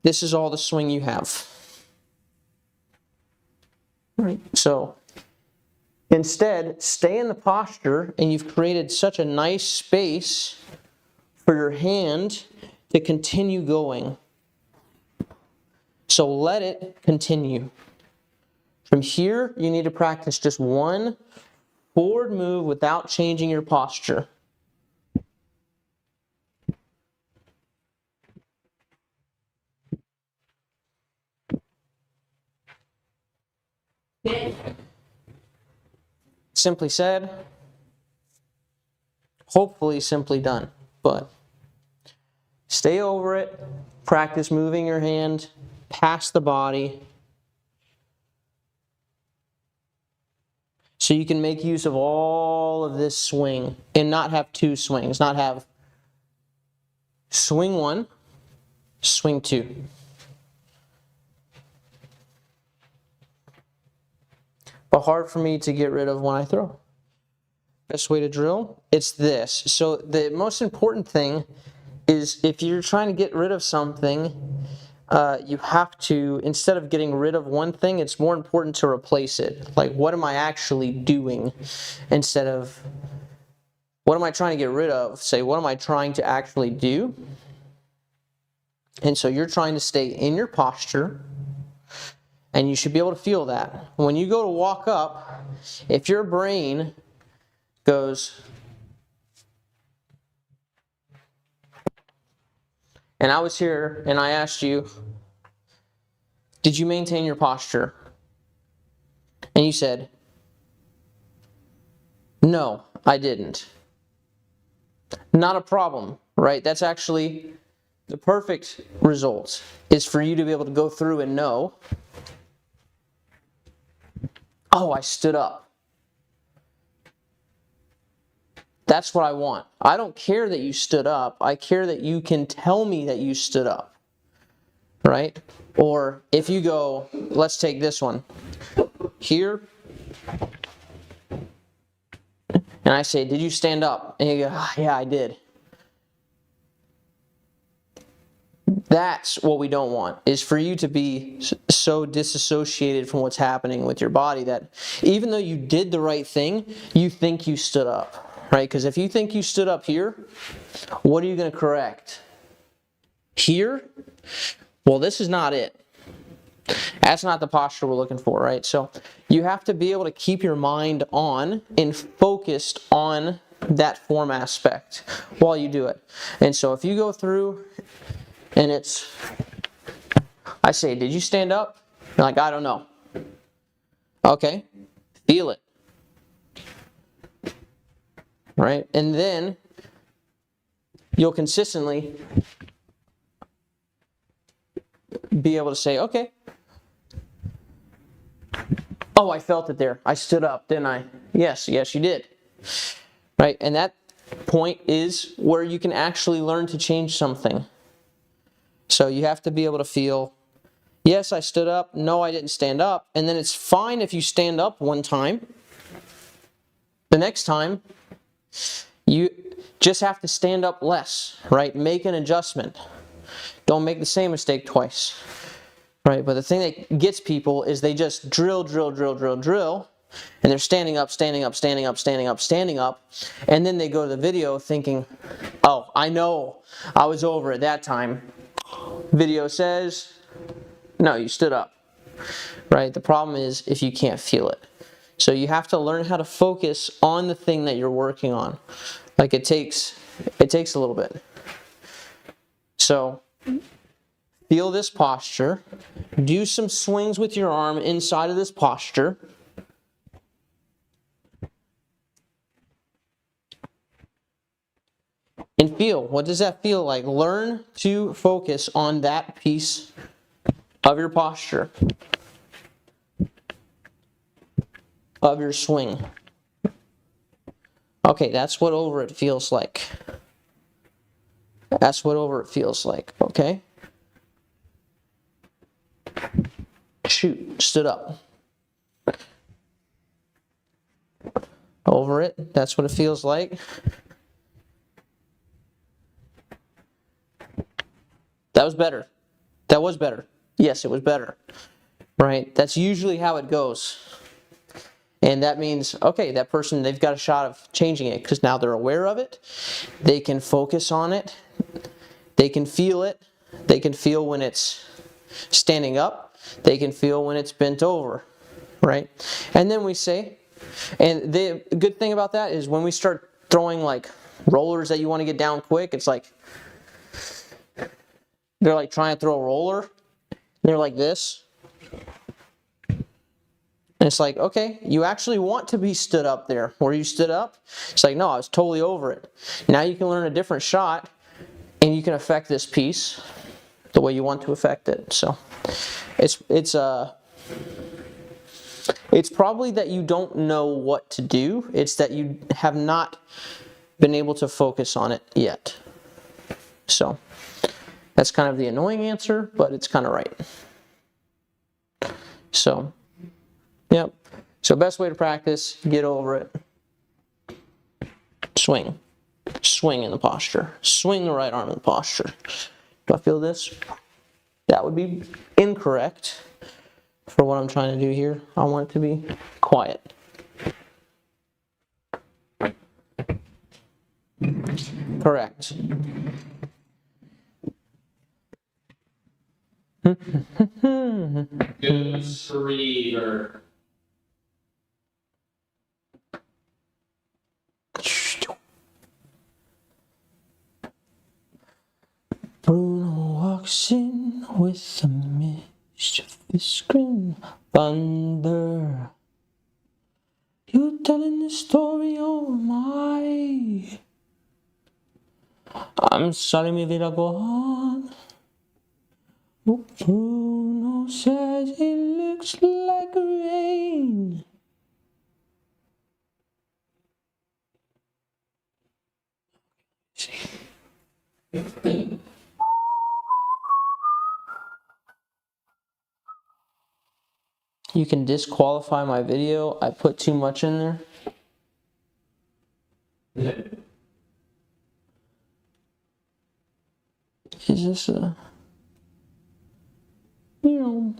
this is all the swing you have. Right. So instead, stay in the posture, and you've created such a nice space for your hand to continue going. So let it continue. From here, you need to practice just one forward move without changing your posture. Simply said, hopefully simply done, but stay over it, practice moving your hand past the body so you can make use of all of this swing and not have two swings, not have swing one, swing two. But hard for me to get rid of when I throw. Best way to drill, it's this. So the most important thing is if you're trying to get rid of something, you have to, instead of getting rid of one thing, it's more important to replace it. Like, what am I actually doing? Instead of, what am I trying to get rid of? Say, what am I trying to actually do? And so you're trying to stay in your posture, and you should be able to feel that. When you go to walk up, if your brain goes, and I was here and I asked you, did you maintain your posture? And you said, no, I didn't. Not a problem, right? That's actually the perfect result, is for you to be able to go through and know, oh, I stood up. That's what I want. I don't care that you stood up. I care that you can tell me that you stood up, right? Or if you go, let's take this one. Here, and I say, did you stand up? And you go, "Ah, yeah, I did." That's what we don't want, is for you to be so disassociated from what's happening with your body that even though you did the right thing, you think you stood up, right? Because if you think you stood up here, what are you going to correct? Here? Well, this is not it. That's not the posture we're looking for, right? So you have to be able to keep your mind on and focused on that form aspect while you do it. And so if you go through and I say, did you stand up? You're like, I don't know. Okay, feel it. Right? And then you'll consistently be able to say, okay, oh, I felt it there. I stood up, didn't I? Yes, you did. Right? And that point is where you can actually learn to change something. So you have to be able to feel, yes, I stood up. No, I didn't stand up. And then it's fine if you stand up one time. The next time, you just have to stand up less, right? Make an adjustment. Don't make the same mistake twice, right? But the thing that gets people is they just drill, and they're standing up, and then they go to the video thinking, oh, I know, I was over at that time. Video says, no, you stood up, right? The problem is if you can't feel it. So you have to learn how to focus on the thing that you're working on. Like it takes a little bit. So feel this posture. Do some swings with your arm inside of this posture. And feel, what does that feel like? Learn to focus on that piece of your posture, of your swing. Okay, that's what over it feels like. That's what over it feels like, okay? Shoot, stood up. Over it, that's what it feels like. That was better. That was better. Yes, it was better. Right? That's usually how it goes. And that means, okay, that person, they've got a shot of changing it because now they're aware of it. They can focus on it. They can feel it. They can feel when it's standing up. They can feel when it's bent over. Right? And then we say, and the good thing about that is when we start throwing like rollers that you want to get down quick, it's like, they're like trying to throw a roller. They're like this. And it's like, okay, you actually want to be stood up there. Where you stood up, it's like, no, I was totally over it. Now you can learn a different shot and you can affect this piece the way you want to affect it. So it's probably that you don't know what to do. It's that you have not been able to focus on it yet. So that's kind of the annoying answer, but it's kind of right. So, yep. So best way to practice, get over it. Swing. Swing in the posture. Swing the right arm in the posture. Do I feel this? That would be incorrect for what I'm trying to do here. I want it to be quiet. Correct. Good retriever. Bruno walks in with a mischievous grin. Thunder. You telling the story, oh my. I'm sorry, mi vida, go on. Bruno says it looks like rain. You can disqualify my video. I put too much in there. Is this a... You know...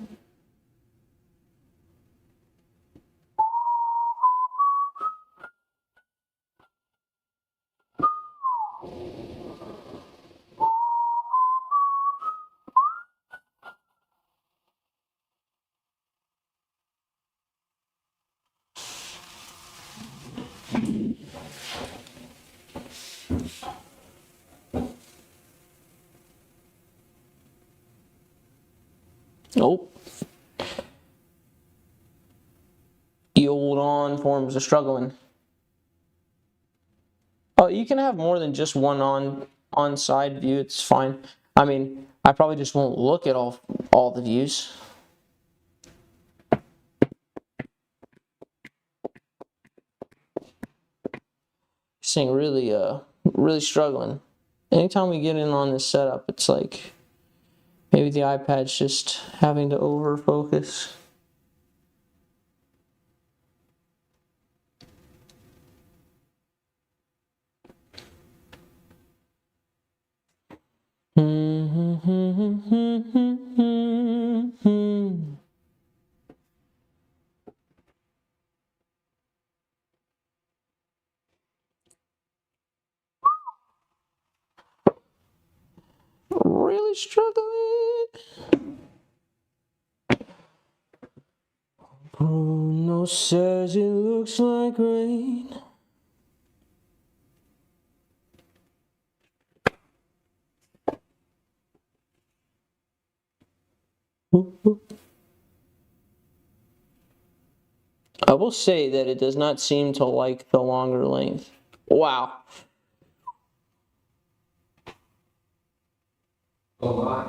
Nope. The old on forms are struggling. Oh, you can have more than just one on side view. It's fine. I mean, I probably just won't look at all the views. This thing really struggling. Anytime we get in on this setup, it's like maybe the iPad's just having to over focus. Really struggling. Bruno says it looks like rain. I will say that it does not seem to like the longer length. Wow. Oh my.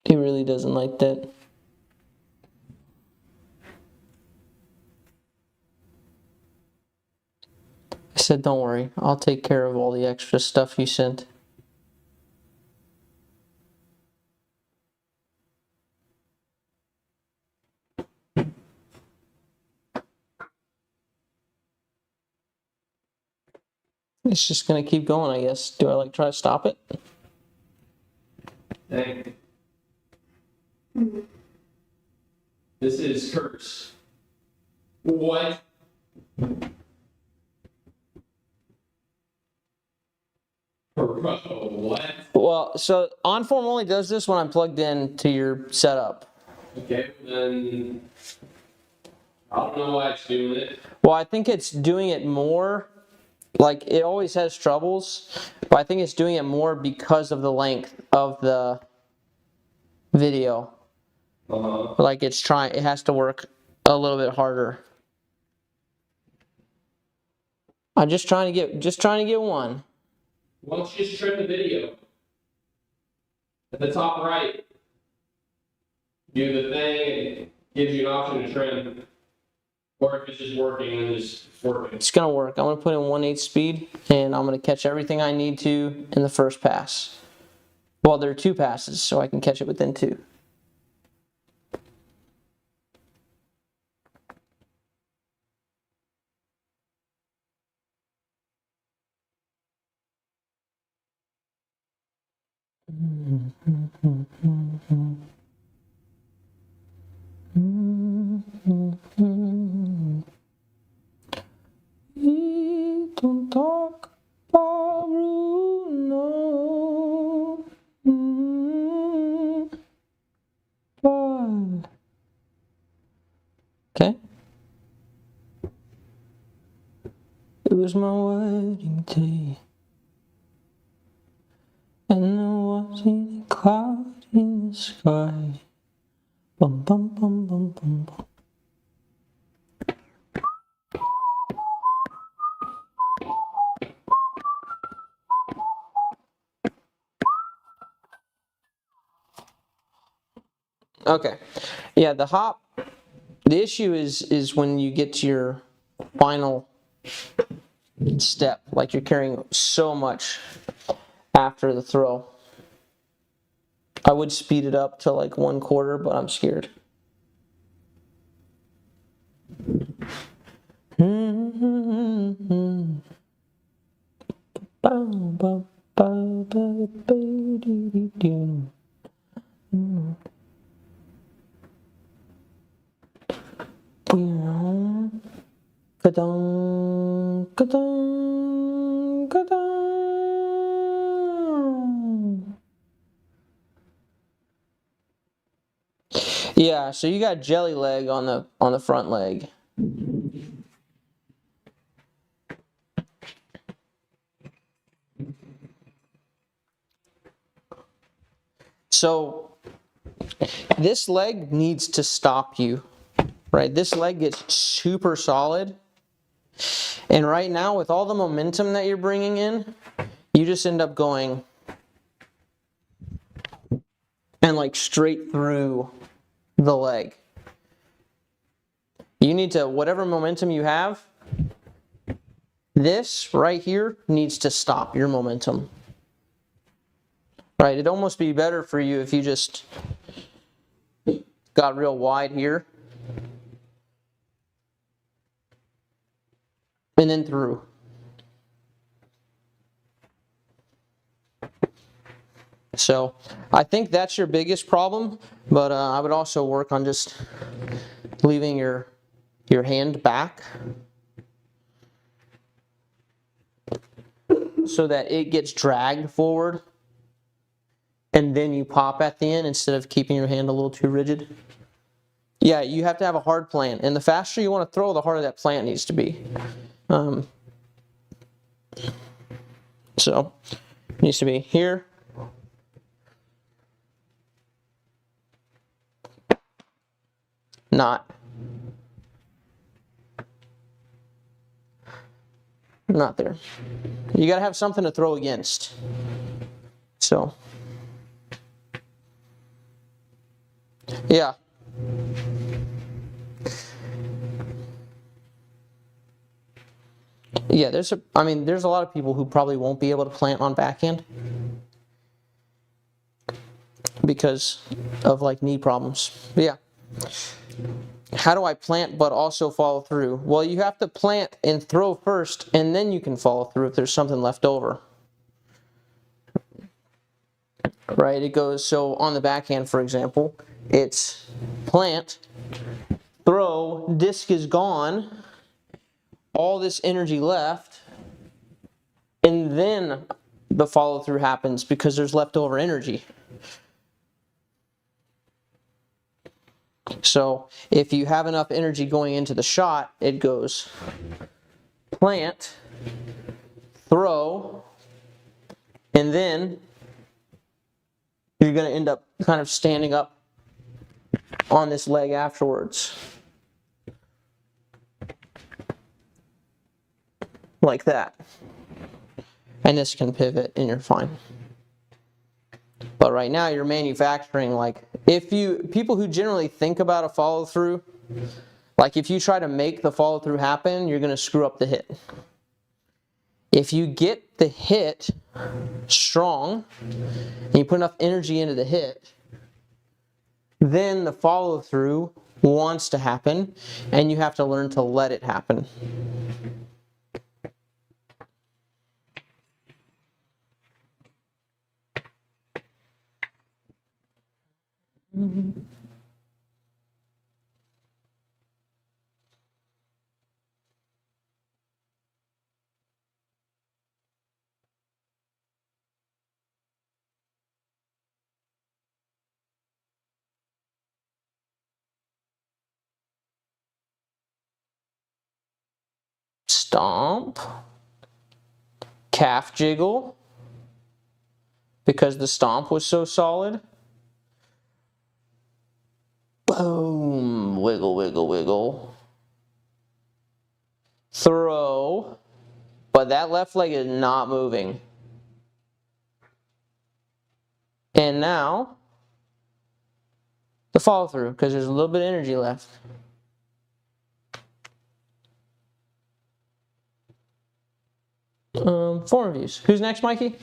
He really doesn't like that. I said, don't worry, I'll take care of all the extra stuff you sent. It's just gonna keep going, I guess. Do I try to stop it? Dang. This is curse. What? Bro, what? Well, so OnForm only does this when I'm plugged in to your setup. Okay, then I don't know why it's doing it. Well, I think it's doing it more, like it always has troubles, but I think it's doing it more because of the length of the video. Like it has to work a little bit harder. I'm just trying to get one. Why don't you just trim the video? At the top right, do the thing, and gives you an option to trim. Or if it's just working, then just working. It's gonna work. I'm gonna put in 1/8 speed, and I'm gonna catch everything I need to in the first pass. Well, there are 2 passes, so I can catch it within 2. Don't talk about Bruno. Okay. It was my wedding day, and there wasn't a cloud in the sky. Bum bum bum bum bum bum. Okay. Yeah, the issue is when you get to your final step, like you're carrying so much after the throw. I would speed it up to like 1/4, but I'm scared. Ka-dong, ka-dong, ka-dong. Yeah, so you got jelly leg on the front leg. So this leg needs to stop you, right? This leg gets super solid. And right now, with all the momentum that you're bringing in, you just end up going and like straight through the leg. You need to, whatever momentum you have, this right here needs to stop your momentum. Right? It'd almost be better for you if you just got real wide here and then through. So I think that's your biggest problem, but I would also work on just leaving your hand back so that it gets dragged forward and then you pop at the end instead of keeping your hand a little too rigid. Yeah, you have to have a hard plant, and the faster you want to throw, the harder that plant needs to be. So it needs to be here. Not there. You got to have something to throw against. So, yeah. Yeah, there's a lot of people who probably won't be able to plant on backhand because of like knee problems. But yeah. How do I plant but also follow through? Well, you have to plant and throw first, and then you can follow through if there's something left over. Right? It goes, so on the backhand, for example, it's plant, throw, disc is gone, all this energy left, and then the follow through happens because there's leftover energy. So if you have enough energy going into the shot, it goes plant, throw, and then you're going to end up kind of standing up on this leg afterwards. Like that. And this can pivot and you're fine. But right now you're manufacturing, like, people who generally think about a follow through, like if you try to make the follow through happen, you're going to screw up the hit. If you get the hit strong and you put enough energy into the hit, then the follow through wants to happen and you have to learn to let it happen. Stomp, calf jiggle, because the stomp was so solid. Boom, wiggle, wiggle, wiggle. Throw, but that left leg is not moving. And now, the follow through, because there's a little bit of energy left. form reviews. Who's next, Mikey?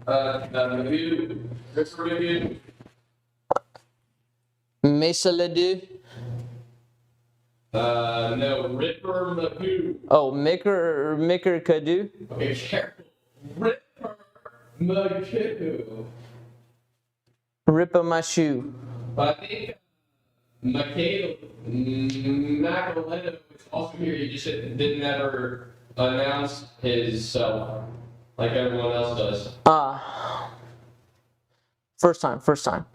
Review. Ripper review. Mesa Ledoux. No, Ripper Magoo. Oh, Micker Cadu. Okay, careful. Ripper Magoo. Rippa my shoe. But I think Macaletto is also here. He just didn't ever announce himself like everyone else does. First time.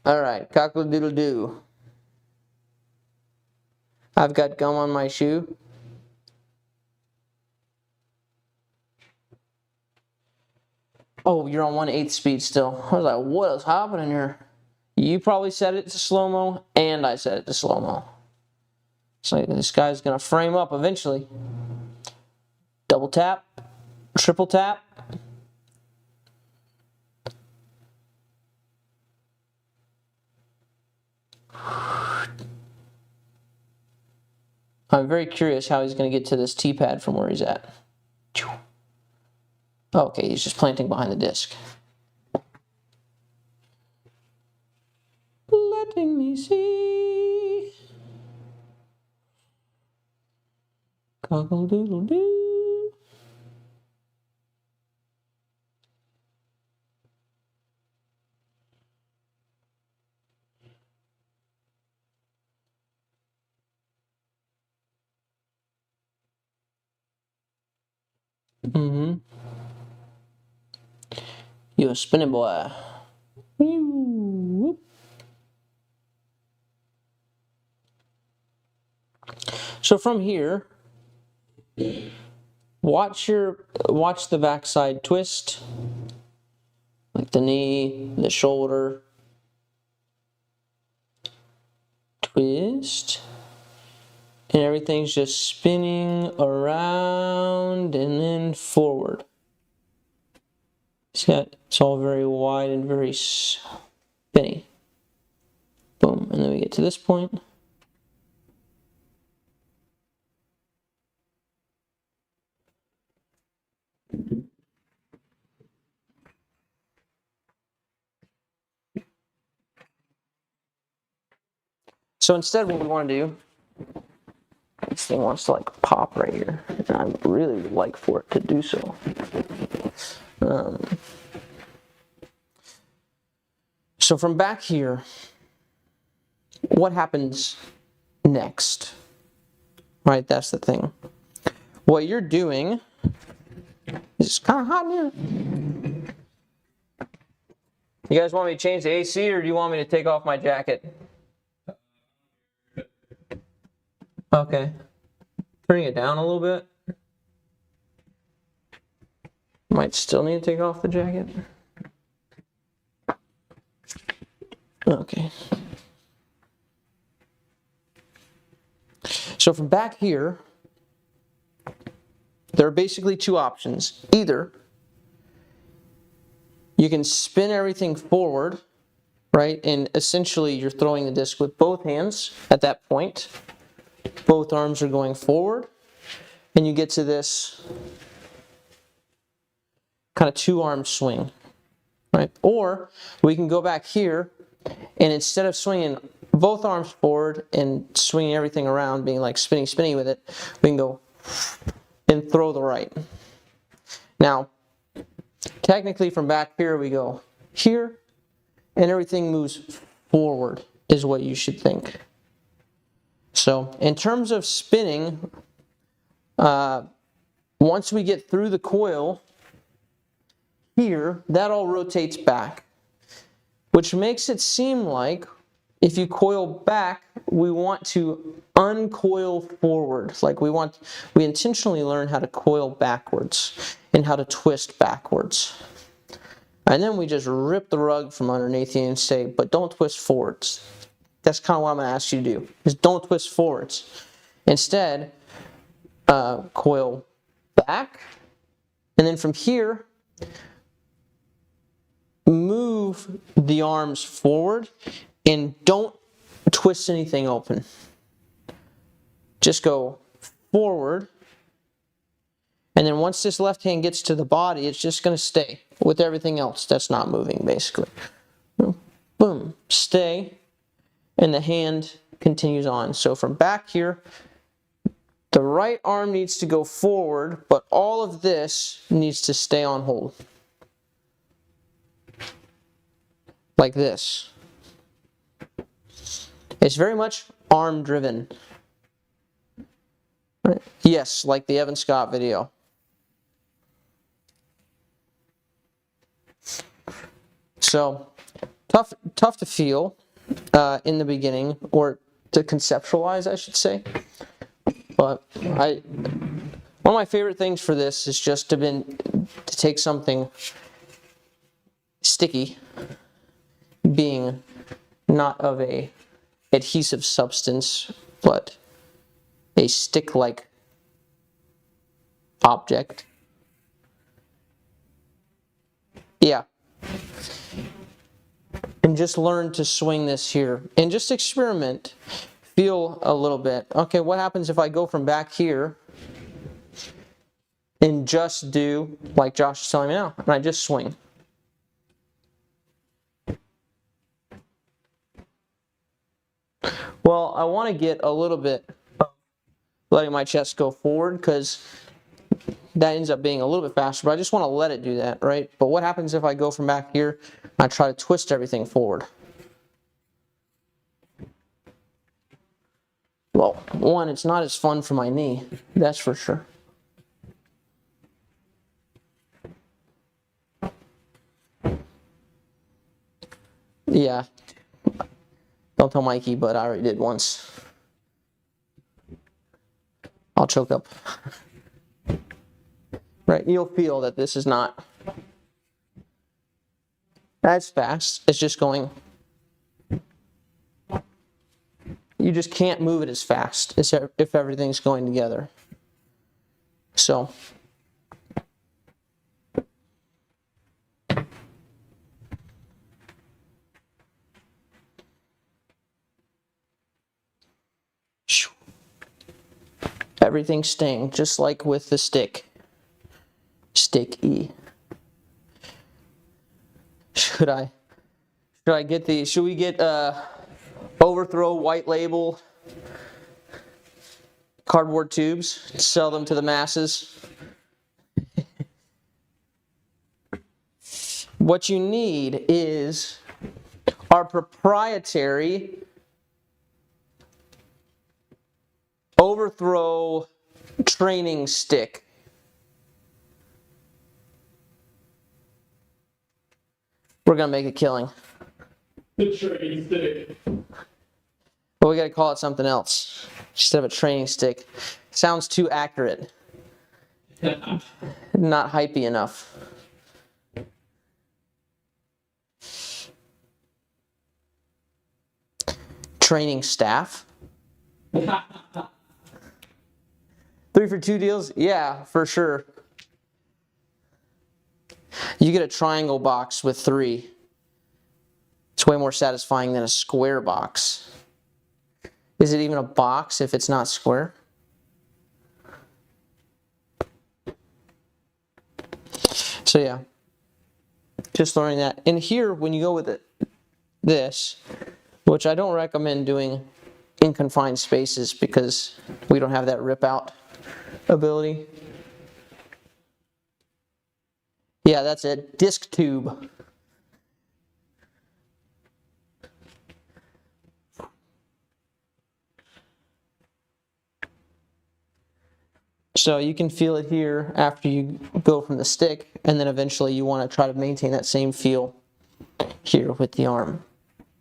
All right, cockle-doodle-doo. I've got gum on my shoe. Oh, you're on 1/8 speed still. I was like, what is happening here? You probably set it to slow-mo, and I set it to slow-mo. So this guy's gonna frame up eventually. Double tap, triple tap. I'm very curious how he's going to get to this T-pad from where he's at. Okay, he's just planting behind the disc. Letting me see. Cockle-doodle-doo. You a spinning boy. So from here, watch the backside twist, like the knee, the shoulder. Twist. And everything's just spinning around and then forward. It's all very wide and very spinny. Boom, and then we get to this point. So instead what we want to do, this thing wants to like pop right here, and I really would like for it to do so. So from back here, what happens next? Right, that's the thing. What you're doing is kind of hot in here. You guys want me to change the AC, or do you want me to take off my jacket? Okay. Turning it down a little bit. Might still need to take off the jacket. Okay. So from back here, there are basically two options. Either you can spin everything forward, right? And essentially you're throwing the disc with both hands at that point. Both arms are going forward, and you get to this kind of two-arm swing, right? Or we can go back here, and instead of swinging both arms forward and swinging everything around, being like spinny with it, we can go and throw the right. Now, technically from back here, we go here, and everything moves forward is what you should think. So in terms of spinning, once we get through the coil here, that all rotates back, which makes it seem like if you coil back, we want to uncoil forward. Like we intentionally learn how to coil backwards and how to twist backwards. And then we just rip the rug from underneath you and say, but don't twist forwards. That's kind of what I'm going to ask you to do, is don't twist forwards. Instead, coil back, and then from here, move the arms forward And don't twist anything open. Just go forward. And then once this left hand gets to the body, it's just going to stay with everything else that's not moving, basically. Boom, stay, and the hand continues on. So from back here, the right arm needs to go forward, but all of this needs to stay on hold. Like this. It's very much arm driven. Right. Yes, like the Evan Scott video. So, tough to feel in the beginning, or to conceptualize, I should say. But one of my favorite things for this is just to take something sticky, being not of a adhesive substance, but a stick-like object. Yeah. And just learn to swing this here. And just experiment. Feel a little bit. Okay, what happens if I go from back here and just do like Josh is telling me now, and I just swing. Well, I want to get a little bit of letting my chest go forward, because that ends up being a little bit faster, but I just want to let it do that, right? But what happens if I go from back here and I try to twist everything forward? Well, one, it's not as fun for my knee, that's for sure. Yeah. Don't tell Mikey, but I already did once. I'll choke up. Right, you'll feel that this is not as fast. It's just going. You just can't move it as fast as if everything's going together. So. Everything's staying, just like with the stick. Stick E. Should we get overthrow white label cardboard tubes, sell them to the masses? What you need is our proprietary overthrow training stick. We're gonna make a killing. The training stick. But we gotta call it something else instead of a training stick. Sounds too accurate. Not hypey enough. Training staff. 3 for 2 deals? Yeah, for sure. You get a triangle box with 3. It's way more satisfying than a square box. Is it even a box if it's not square? So yeah, just learning that. And here, when you go with this, which I don't recommend doing in confined spaces because we don't have that rip out ability. Yeah, that's it. Disc tube. So you can feel it here after you go from the stick, and then eventually you want to try to maintain that same feel here with the arm.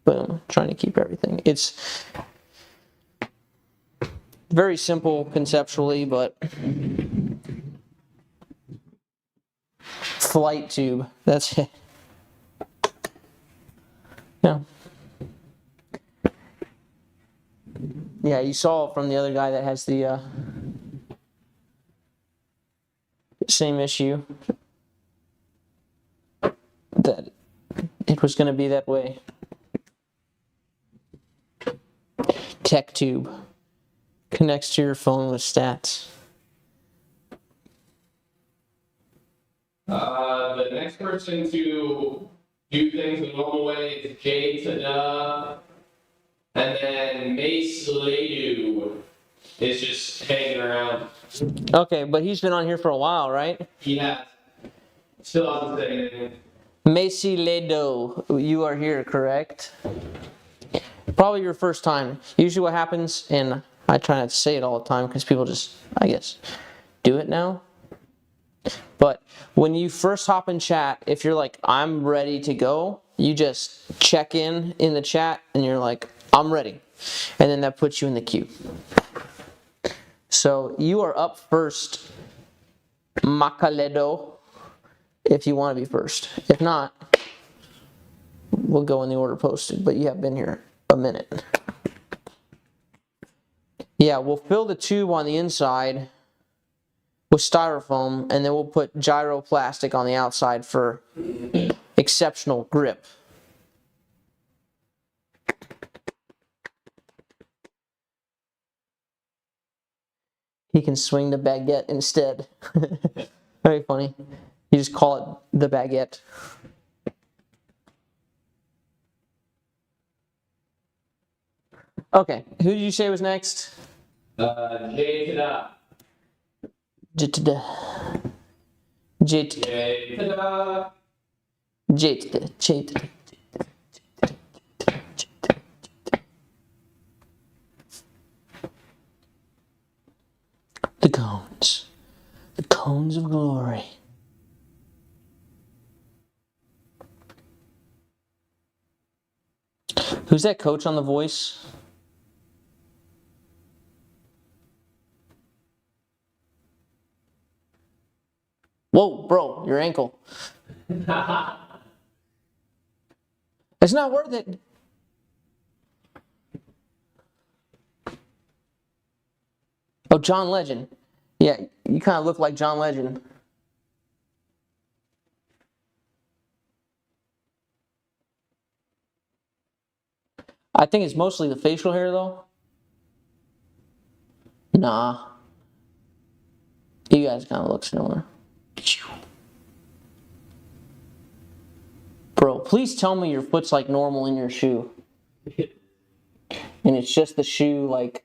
Boom, trying to keep everything. It's very simple conceptually, but flight tube, that's it. Yeah. Yeah, you saw from the other guy that has the same issue, that it was going to be that way. tech tube connects to your phone with stats. The next person to do things the normal way is Jay Tada. And then Mace Ledoux is just hanging around. Okay, but he's been on here for a while, right? He has. Still hasn't said anything. Macy Ledo, you are here, correct? Probably your first time. Usually what happens, and I try not to say it all the time because people just, I guess, do it now. But when you first hop in chat, if you're like, I'm ready to go, you just check in the chat and you're like, I'm ready. And then that puts you in the queue. So you are up first, Macaledo, if you want to be first. If not, we'll go in the order posted, but you have been here a minute. Yeah, we'll fill the tube on the inside with styrofoam, and then we'll put gyroplastic on the outside for exceptional grip. He can swing the baguette instead. Very funny. You just call it the baguette. Okay, who did you say was next? Jay Tada. Jtada. Jay Tada. Jtada. The cones. The cones of glory. Who's that coach on The Voice? Whoa, bro, your ankle. It's not worth it. Oh, John Legend. Yeah, you kind of look like John Legend. I think it's mostly the facial hair, though. Nah. You guys kind of look similar. Bro, please tell me your foot's like normal in your shoe. And it's just the shoe like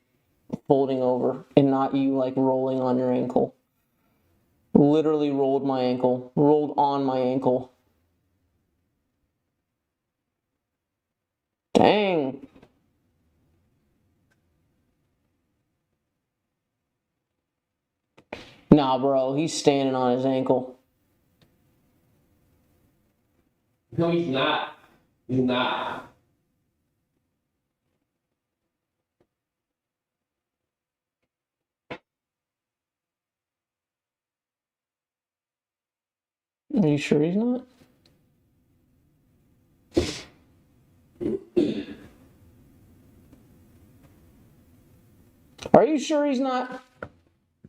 folding over and not you like rolling on your ankle. Literally rolled my ankle. Rolled on my ankle. Dang. Nah, bro, he's standing on his ankle. No, he's not. He's not. Are you sure he's not? Are you sure he's not?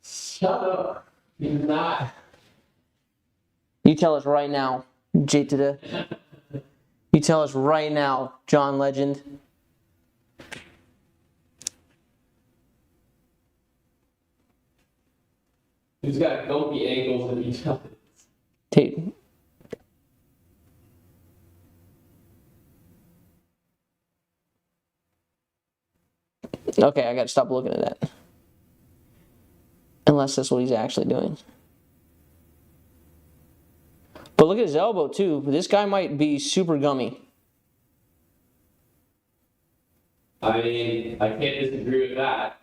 Shut up. He's not. You tell us right now, Jtada. You tell us right now, John Legend. He's got gumpy ankles and he does. Tate. Okay, I gotta stop looking at that. Unless that's what he's actually doing. But look at his elbow too. This guy might be super gummy. I mean, I can't disagree with that.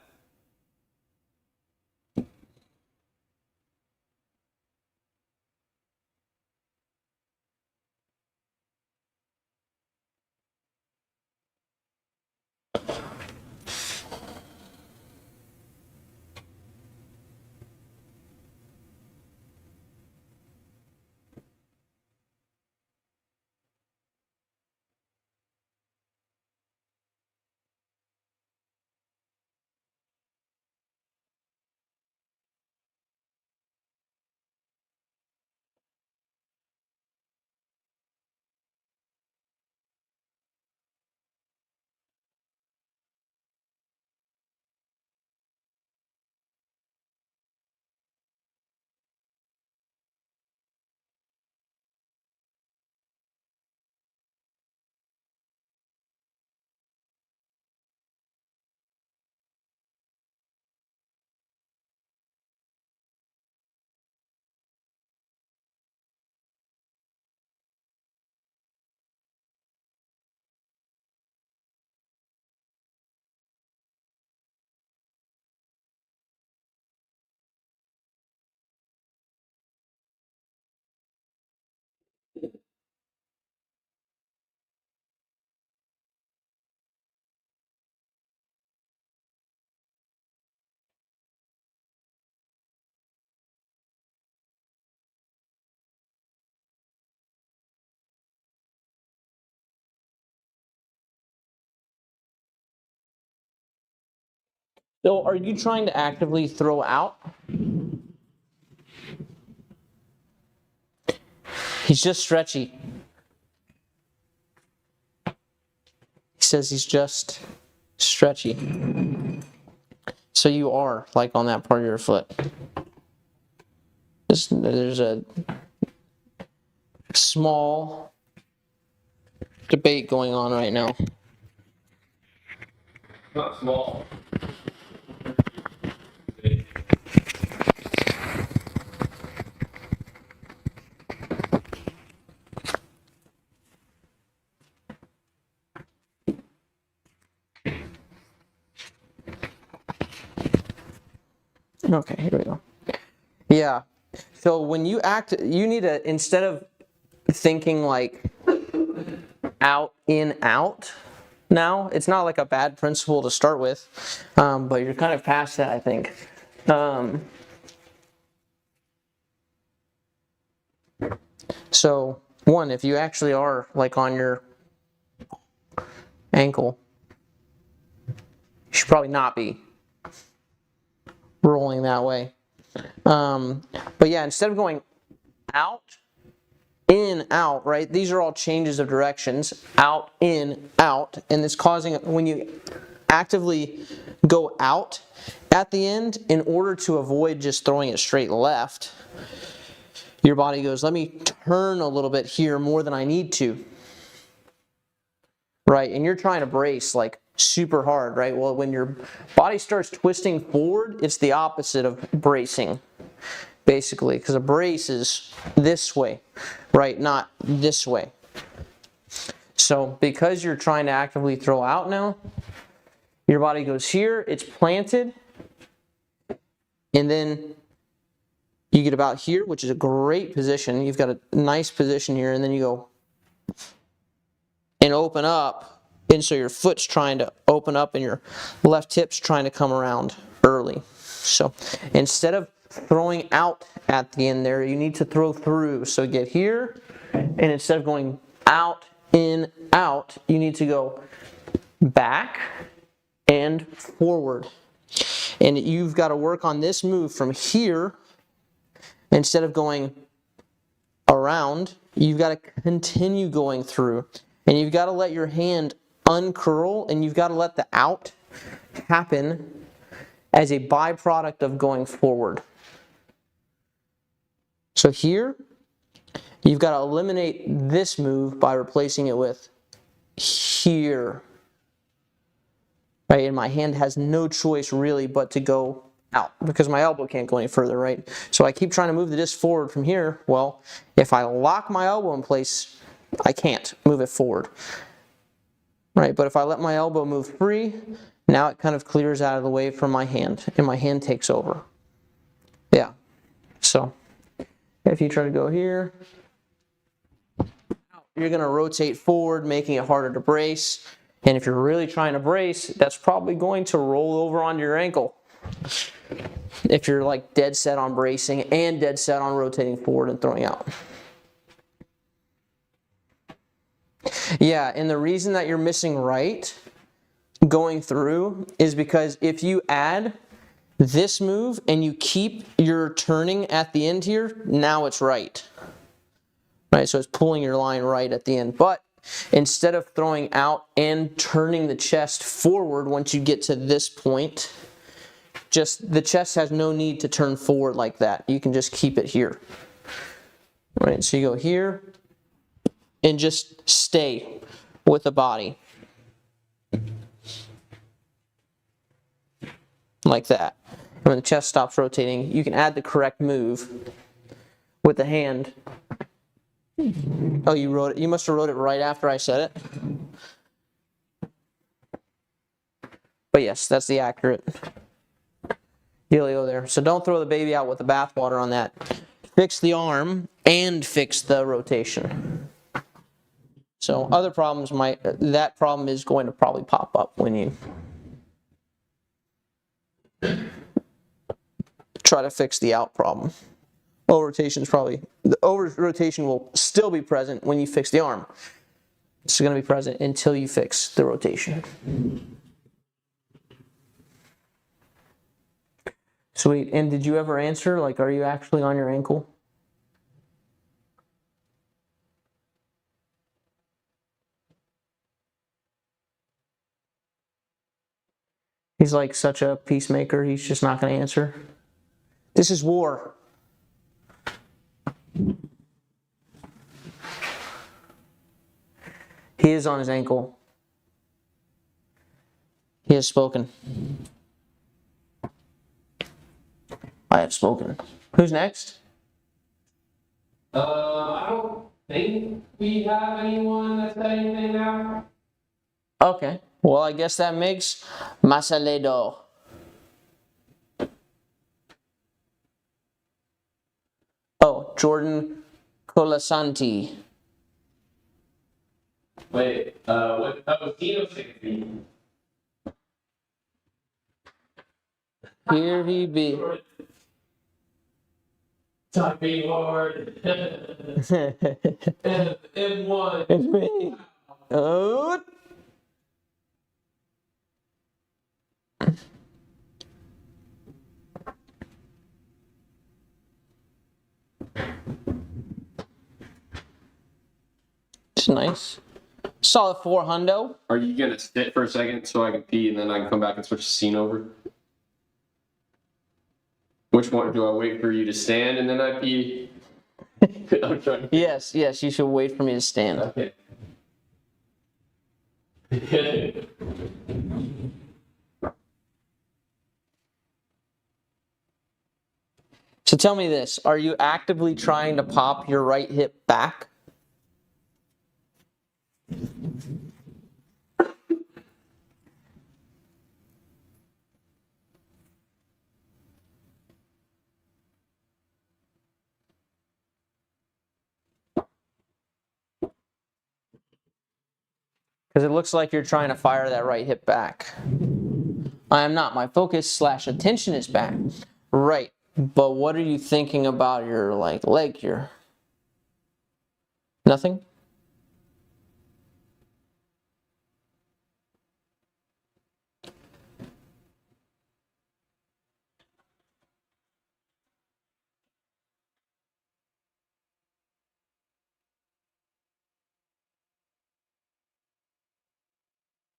So are you trying to actively throw out? He's just stretchy. He says he's just stretchy. So you are like on that part of your foot. There's a small debate going on right now. Not small. Okay, here we go. Yeah. So when you act, you need to, instead of thinking like out, in, out, now, it's not like a bad principle to start with, but you're kind of past that, I think. So, one, if you actually are like on your ankle, you should probably not be rolling that way. But yeah, instead of going out, in, out, right? These are all changes of directions. Out, in, out. And it's causing, when you actively go out at the end, in order to avoid just throwing it straight left, your body goes, let me turn a little bit here more than I need to. Right? And you're trying to brace like super hard, right? Well, when your body starts twisting forward, it's the opposite of bracing. Basically, because a brace is this way, right? Not this way. So because you're trying to actively throw out now, your body goes here, it's planted, and then you get about here, which is a great position. You've got a nice position here, and then you go and open up, and so your foot's trying to open up and your left hip's trying to come around early. So instead of throwing out at the end there, you need to throw through. So get here, and instead of going out, in, out, you need to go back and forward. And you've got to work on this move from here. Instead of going around, you've got to continue going through. And you've got to let your hand uncurl, and you've got to let the out happen as a byproduct of going forward. So here, you've got to eliminate this move by replacing it with here. Right? And my hand has no choice really but to go out because my elbow can't go any further, right? So I keep trying to move the disc forward from here. Well, if I lock my elbow in place, I can't move it forward. Right? But if I let my elbow move free, now it kind of clears out of the way from my hand, and my hand takes over. Yeah. So if you try to go here, you're going to rotate forward, making it harder to brace. And if you're really trying to brace, that's probably going to roll over onto your ankle. If you're like dead set on bracing and dead set on rotating forward and throwing out. Yeah, and the reason that you're missing right going through is because if you add this move and you keep your turning at the end here, now it's right. Right, so it's pulling your line right at the end. But instead of throwing out and turning the chest forward once you get to this point, just the chest has no need to turn forward like that. You can just keep it here. Right, so you go here and just stay with the body. Like that. And when the chest stops rotating, you can add the correct move with the hand. Oh, you wrote it. You must have wrote it right after I said it. But yes, that's the accurate dealio there. So don't throw the baby out with the bathwater on that. Fix the arm and fix the rotation. So other problems that problem is going to probably pop up when you try to fix the out problem. The over rotation will still be present when you fix the arm. It's going to be present until you fix the rotation. Sweet. And did you ever answer? Like, are you actually on your ankle? He's like such a peacemaker, he's just not going to answer. This is war. He is on his ankle. He has spoken. I have spoken. Who's next? I don't think we have anyone that said anything now. Okay. Well, I guess that makes Masaledo. Oh, Jordan Colasanti. Wait, what? Oh, Dino 16. Here he be. Typing hard. M1. It's me. Oh. It's nice. Solid 4 hundo. Are you gonna sit for a second so I can pee and then I can come back and switch the scene over? Which one do I wait for you to stand and then I pee? I'm trying. Yes, you should wait for me to stand. Okay. So tell me this, are you actively trying to pop your right hip back? Because it looks like you're trying to fire that right hip back. I am not. My focus / attention is back. Right. But what are you thinking about your leg here? Nothing?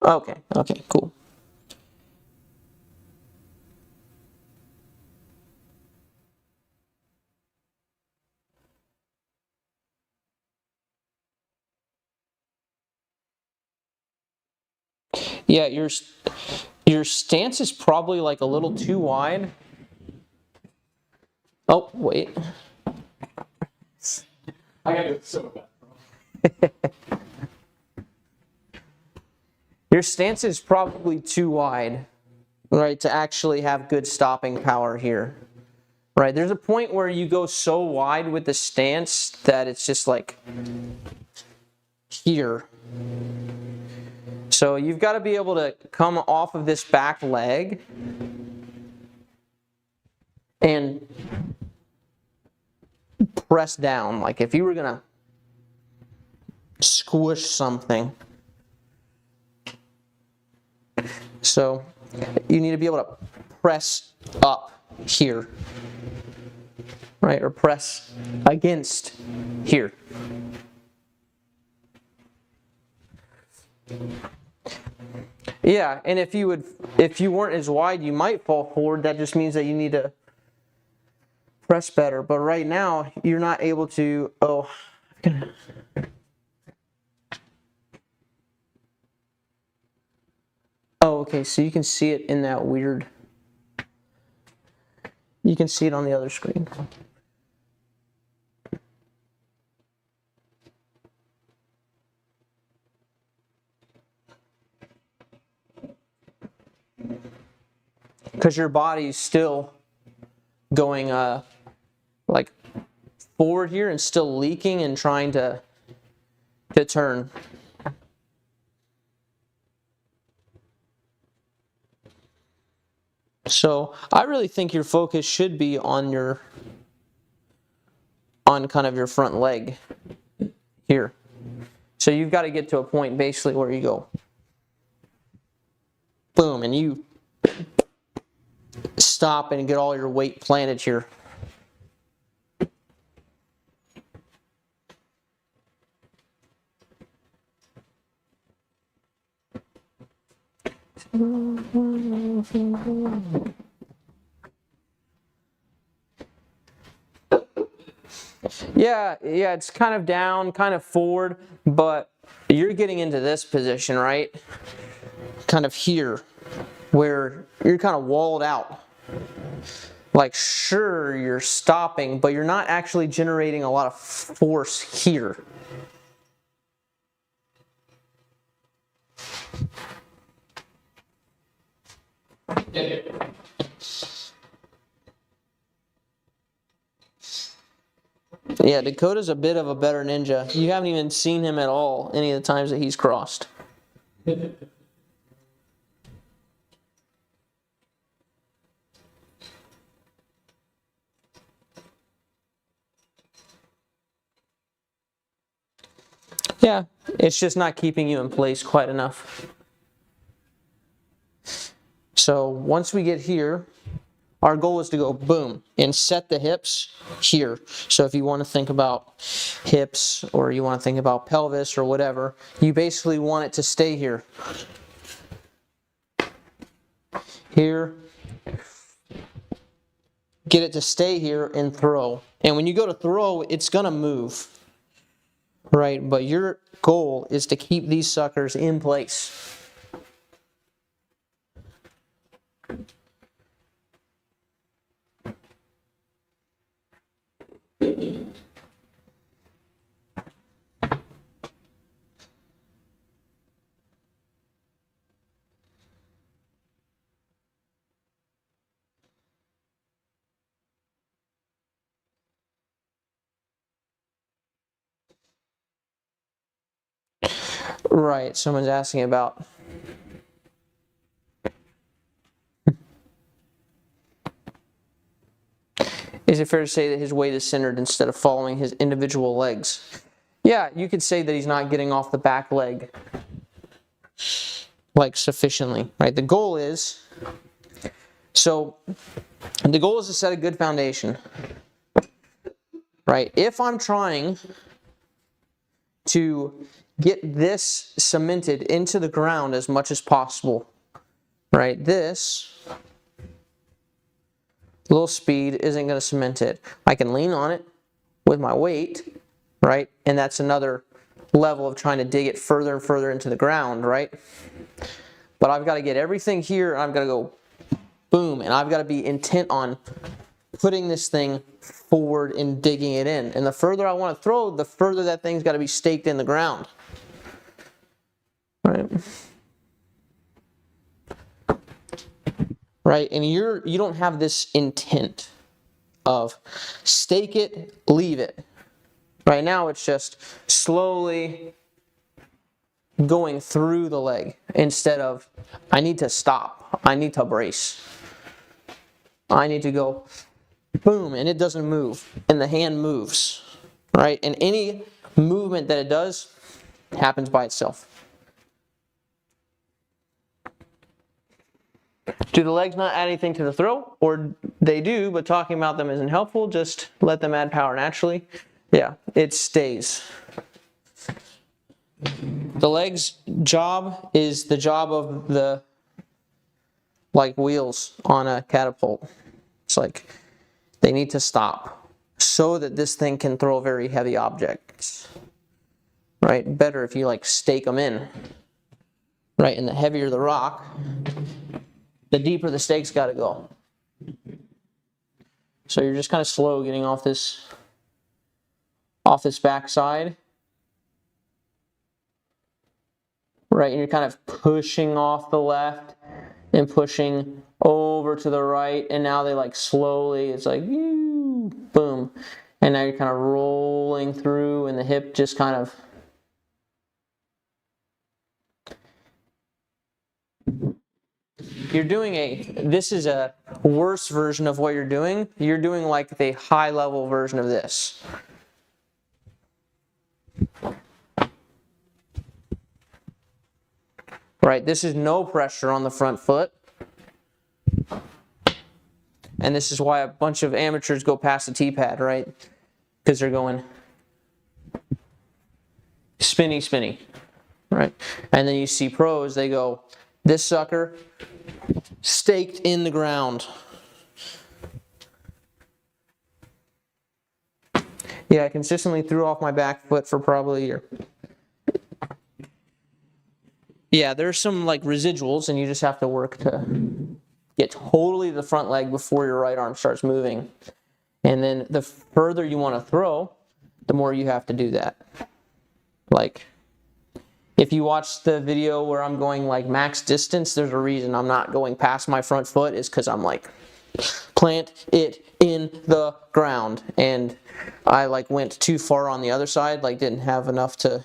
Okay, cool. Yeah, your stance is probably like a little too wide. Oh, wait. I gotta go so bad. Your stance is probably too wide, right, to actually have good stopping power here. Right, there's a point where you go so wide with the stance that it's just like here. So you've got to be able to come off of this back leg and press down. Like if you were going to squish something. So you need to be able to press up here, right? Or press against here. Yeah, and if you weren't as wide, you might fall forward. That just means that you need to press better. But right now, you're not able to. Oh, okay. So you can see it in that weird. You can see it on the other screen. Because your body's still going like forward here and still leaking and trying to turn. So I really think your focus should be on kind of your front leg here. So you've got to get to a point basically where you go boom and you stop and get all your weight planted here. Yeah, it's kind of down, kind of forward, but you're getting into this position, right? Kind of here, where you're kind of walled out. Like, sure, you're stopping, but you're not actually generating a lot of force here. Yeah, Dakota's a bit of a better ninja. You haven't even seen him at all any of the times that he's crossed. Yeah, it's just not keeping you in place quite enough. So once we get here, our goal is to go boom and set the hips here. So if you want to think about hips or you want to think about pelvis or whatever, you basically want it to stay here. Here. Get it to stay here and throw. And when you go to throw, it's going to move. Right? But your goal is to keep these suckers in place. Right, someone's asking about. Is it fair to say that his weight is centered instead of following his individual legs? Yeah, you could say that he's not getting off the back leg like sufficiently, right? The goal is, the goal is to set a good foundation, right? If I'm trying to get this cemented into the ground as much as possible, right? This little speed isn't going to cement it. I can lean on it with my weight, right? And that's another level of trying to dig it further and further into the ground, right? But I've got to get everything here, and I've got to go boom, and I've got to be intent on putting this thing forward and digging it in. And the further I want to throw, the further that thing's got to be staked in the ground. Right? Right? And you don't have this intent of stake it, leave it. Right now it's just slowly going through the leg instead of I need to stop, I need to brace. I need to go boom, and it doesn't move, and the hand moves, right? And any movement that it does happens by itself. Do the legs not add anything to the throw? Or they do, but talking about them isn't helpful. Just let them add power naturally. Yeah, it stays. The legs' job is the job of the, like wheels on a catapult. It's like they need to stop so that this thing can throw very heavy objects. Right? Better if you like stake them in. Right? And the heavier the rock, the deeper the stake's got to go. So you're just kind of slow getting off this backside. Right, and you're kind of pushing off the left and pushing over to the right, and now they like slowly, it's like boom, and now you're kind of rolling through, and the hip just kind of this is a worse version of what you're doing. You're doing like the high level version of this. Right, this is no pressure on the front foot. And this is why a bunch of amateurs go past the tee pad, right? Because they're going spinny, spinny, right? And then you see pros, they go, this sucker staked in the ground. Yeah, I consistently threw off my back foot for probably a year. Yeah, there's some like residuals, and you just have to work to get totally to the front leg before your right arm starts moving. And then the further you want to throw, the more you have to do that. Like, if you watch the video where I'm going like max distance, there's a reason I'm not going past my front foot, is because I'm like, plant it in the ground. And I like went too far on the other side, like didn't have enough to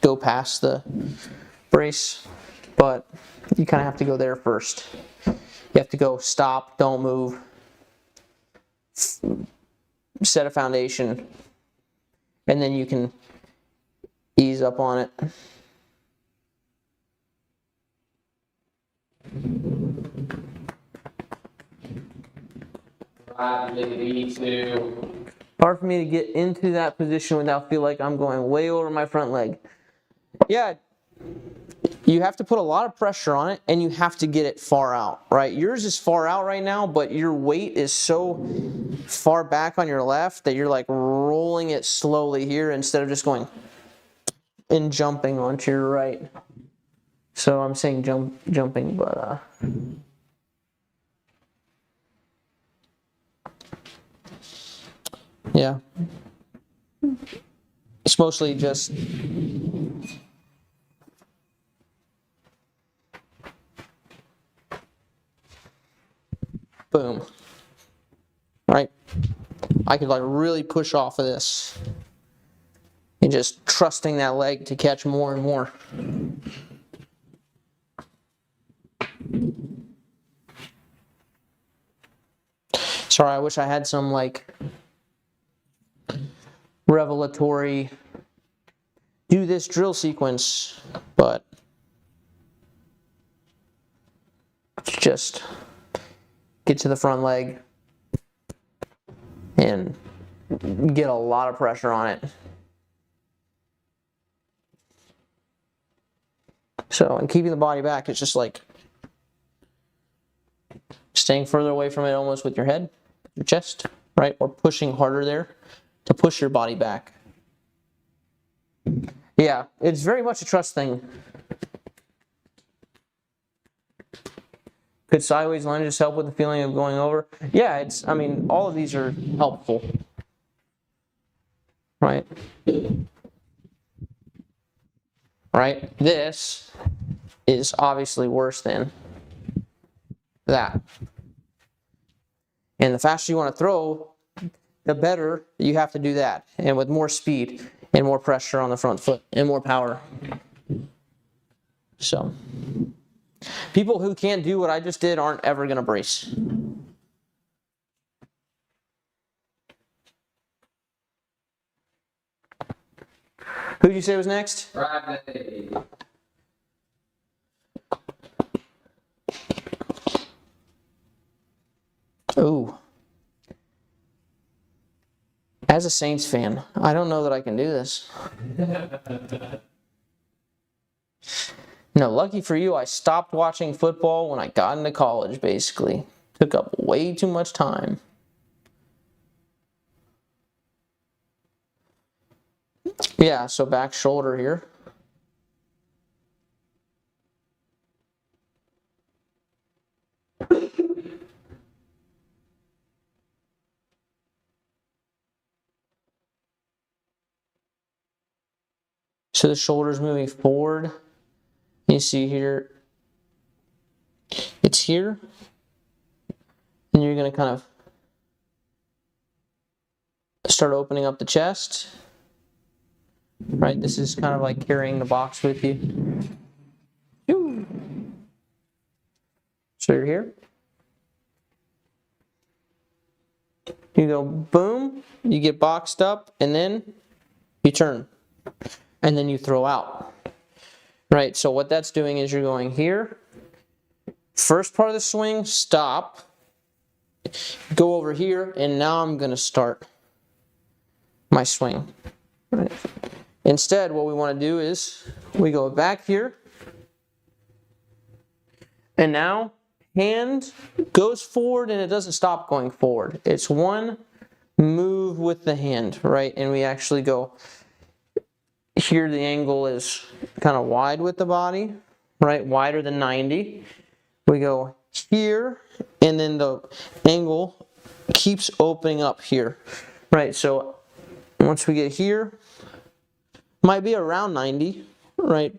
go past the brace. But you kind of have to go there first. You have to go stop, don't move, set a foundation, and then you can ease up on it. Hard for me to get into that position without feel like I'm going way over my front leg. Yeah, you have to put a lot of pressure on it, and you have to get it far out, right? Yours is far out right now, but your weight is so far back on your left that you're like rolling it slowly here instead of just going and jumping onto your right. So I'm saying jumping, but yeah. It's mostly just boom. Right? I could like really push off of this and just trusting that leg to catch more and more. Sorry, I wish I had some like revelatory do this drill sequence, but just get to the front leg and get a lot of pressure on it. So, and keeping the body back is just like staying further away from it almost with your head, your chest, right? Or pushing harder there to push your body back. Yeah, it's very much a trust thing. Could sideways lunges help with the feeling of going over? Yeah, I mean, all of these are helpful, right? Right? This is obviously worse than that. And the faster you want to throw, the better you have to do that. And with more speed and more pressure on the front foot and more power. So, people who can't do what I just did aren't ever going to brace. Who did you say was next? Friday. Ooh. As a Saints fan, I don't know that I can do this. No, lucky for you, I stopped watching football when I got into college, basically. Took up way too much time. Yeah, so back shoulder here. So the shoulder's moving forward. You see here, it's here. And you're going to kind of start opening up the chest. Right, this is kind of like carrying the box with you. So you're here. You go boom, you get boxed up, and then you turn. And then you throw out. Right, so what that's doing is you're going here. First part of the swing, stop. go over here, and now I'm going to start my swing. Right. Instead, what we want to do is we go back here, and now hand goes forward and it doesn't stop going forward. It's one move with the hand, right? And we actually go here, the angle is kind of wide with the body, right? Wider than 90. We go here, and then the angle keeps opening up here, right? So once we get here, might be around 90, right?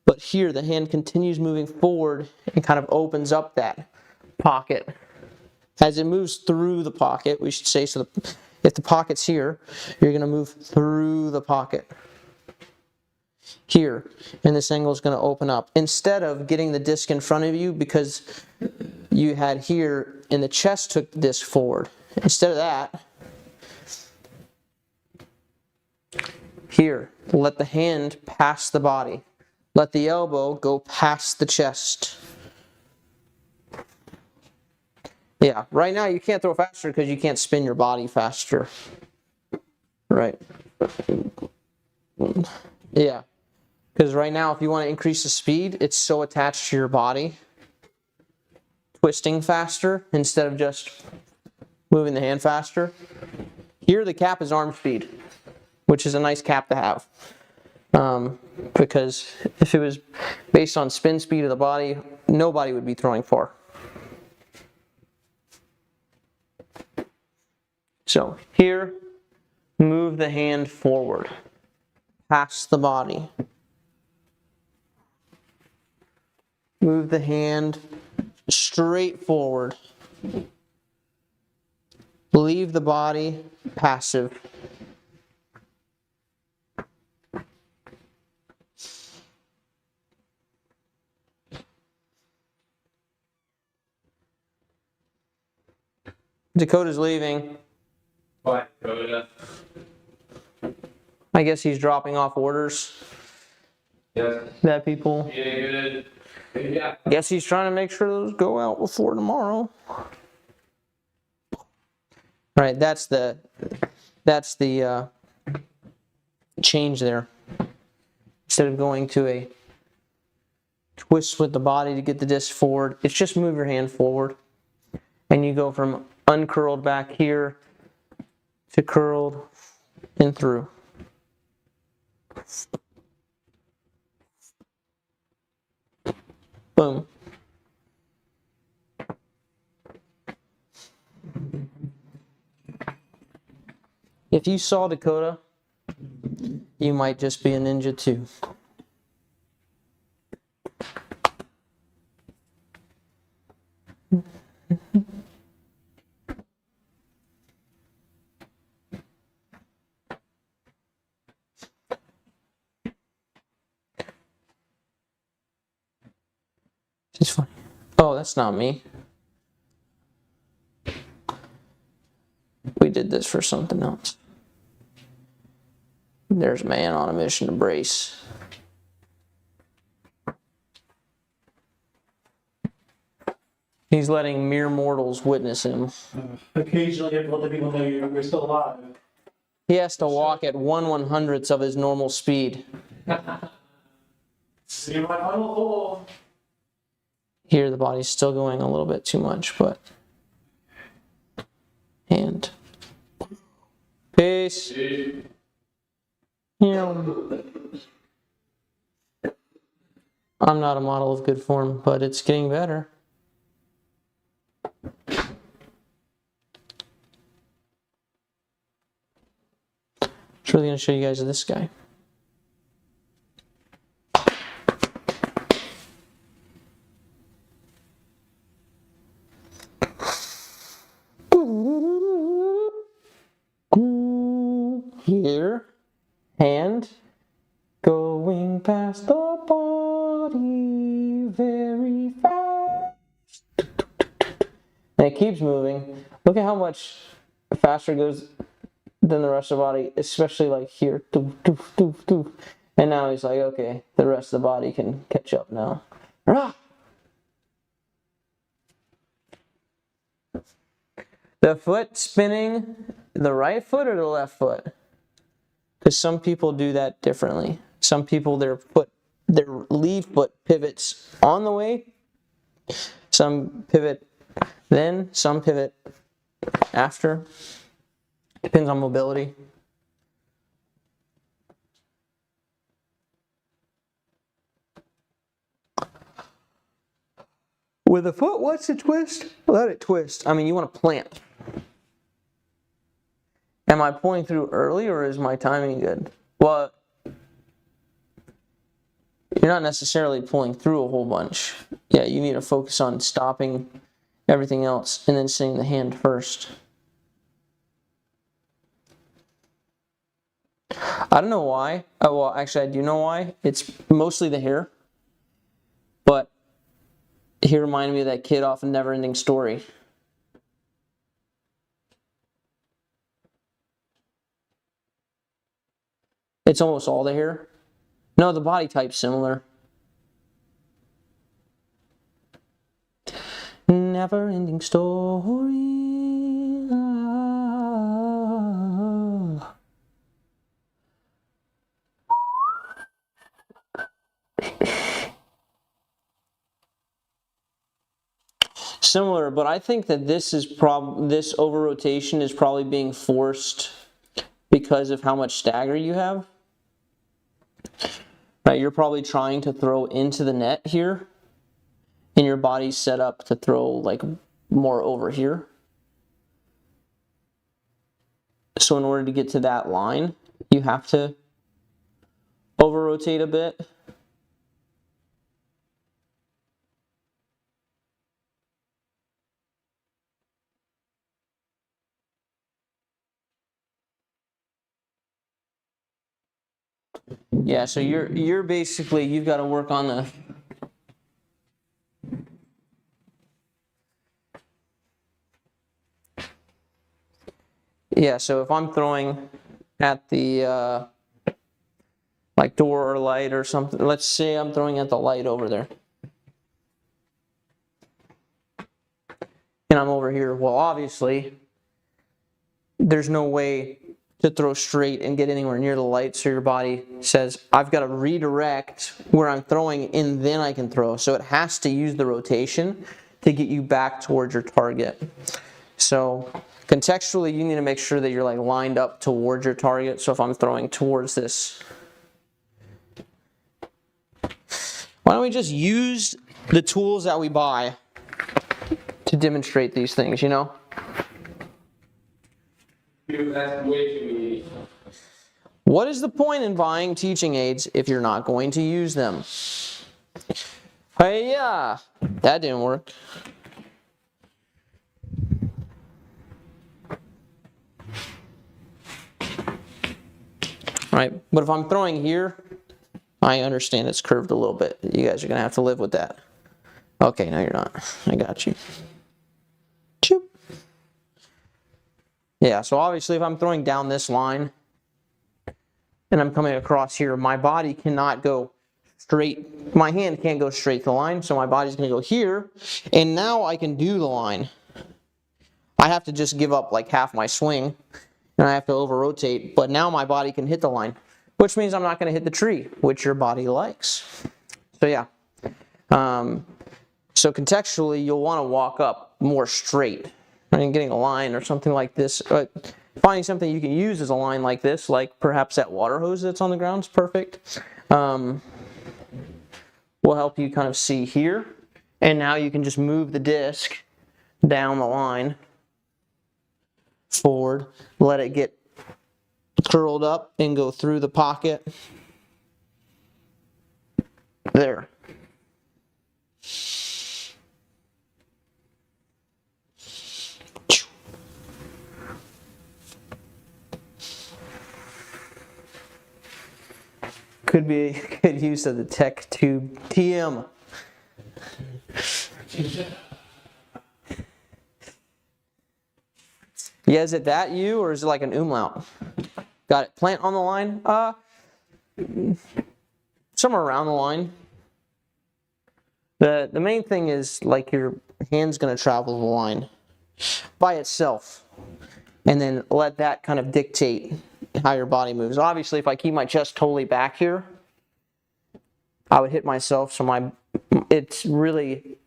But here the hand continues moving forward and kind of opens up that pocket. As it moves through the pocket, we should say, so if the pocket's here, you're going to move through the pocket here, and this angle is going to open up. Instead of getting the disc in front of you because you had here and the chest took the disc forward, instead of that, here, let the hand pass the body. Let the elbow go past the chest. Yeah, right now you can't throw faster because you can't spin your body faster. Right. Yeah. Because right now, if you want to increase the speed, it's so attached to your body, twisting faster instead of just moving the hand faster. Here, the cap is arm speed, which is a nice cap to have. Because if it was based on spin speed of the body, nobody would be throwing far. So here, move the hand forward, past the body. Move the hand straight forward. Leave the body passive. Dakota's leaving. Bye, Dakota. I guess he's dropping off orders Yes. that people. Yeah, good. Yeah. Guess he's trying to make sure those go out before tomorrow. Right, that's the change there. Instead of going to a twist with the body to get the disc forward, it's just move your hand forward. And you go from uncurled back here to curled and through. Boom. If you saw Dakota, you might just be a ninja too. It's funny. Oh, that's not me. We did this for something else. There's a man on a mission to brace. He's letting mere mortals witness him. Occasionally, you have to let the people know you're still alive. He has to walk at 1/100th of his normal speed. See my final hole. Here, the body's still going a little bit too much, but. Hand. Peace. Yeah. I'm not a model of good form, but it's getting better. I'm really going to show you guys this guy. Here, hand going past the body very fast. And it keeps moving. Look at how much faster it goes than the rest of the body, especially like here. Doof, doof, doof, doof. And now he's like, okay, the rest of the body can catch up now. Rah! The foot spinning, the right foot or the left foot? Because some people do that differently. Some people, their lead foot pivots on the way. Some pivot then, some pivot after. Depends on mobility. With a foot, what's the twist? Let it twist. I mean, you want to plant. Am I pulling through early or is my timing good? Well, you're not necessarily pulling through a whole bunch. Yeah, you need to focus on stopping everything else and then seeing the hand first. I don't know why. Oh, well, actually, I do know why. It's mostly the hair. But he reminded me of that kid off a Never-Ending Story. It's almost all the hair. No, the body type's similar. Never-ending story. Similar, but I think that this over rotation is probably being forced because of how much stagger you have. Right, you're probably trying to throw into the net here, and your body's set up to throw like more over here. So in order to get to that line, you have to over rotate a bit. Yeah, so you're basically, you've got to work on the so if I'm throwing at the like door or light or something, let's say I'm throwing at the light over there. And I'm over here. Well, obviously, there's no way to throw straight and get anywhere near the light, so your body says, I've got to redirect where I'm throwing and then I can throw. So it has to use the rotation to get you back towards your target. So contextually, you need to make sure that you're like lined up towards your target. So if I'm throwing towards this, why don't we just use the tools that we buy to demonstrate these things, you know? That's way too easy. What is the point in buying teaching aids if you're not going to use them? Hey, yeah, that didn't work. Right, but if I'm throwing here, I understand it's curved a little bit. You guys are gonna have to live with that. Okay, no, you're not. I got you. Choop. Yeah, so obviously if I'm throwing down this line and I'm coming across here, my body cannot go straight. My hand can't go straight to the line, so my body's gonna go here, and now I can do the line. I have to just give up like half my swing, and I have to over rotate, but now my body can hit the line, which means I'm not gonna hit the tree, which your body likes. So yeah. So contextually, you'll wanna walk up more straight. And getting a line or something like this, finding something you can use as a line like this, like perhaps that water hose that's on the ground is perfect, will help you kind of see here. And now you can just move the disc down the line, forward, let it get curled up and go through the pocket. There. Could be a good use of the Tech Tube TM. Yeah, is it that you or is it like an umlaut? Got it. Plant on the line? Somewhere around the line. The main thing is like your hand's gonna travel the line. by itself. And then let that kind of dictate how your body moves. Obviously, if I keep my chest totally back here, I would hit myself, so it really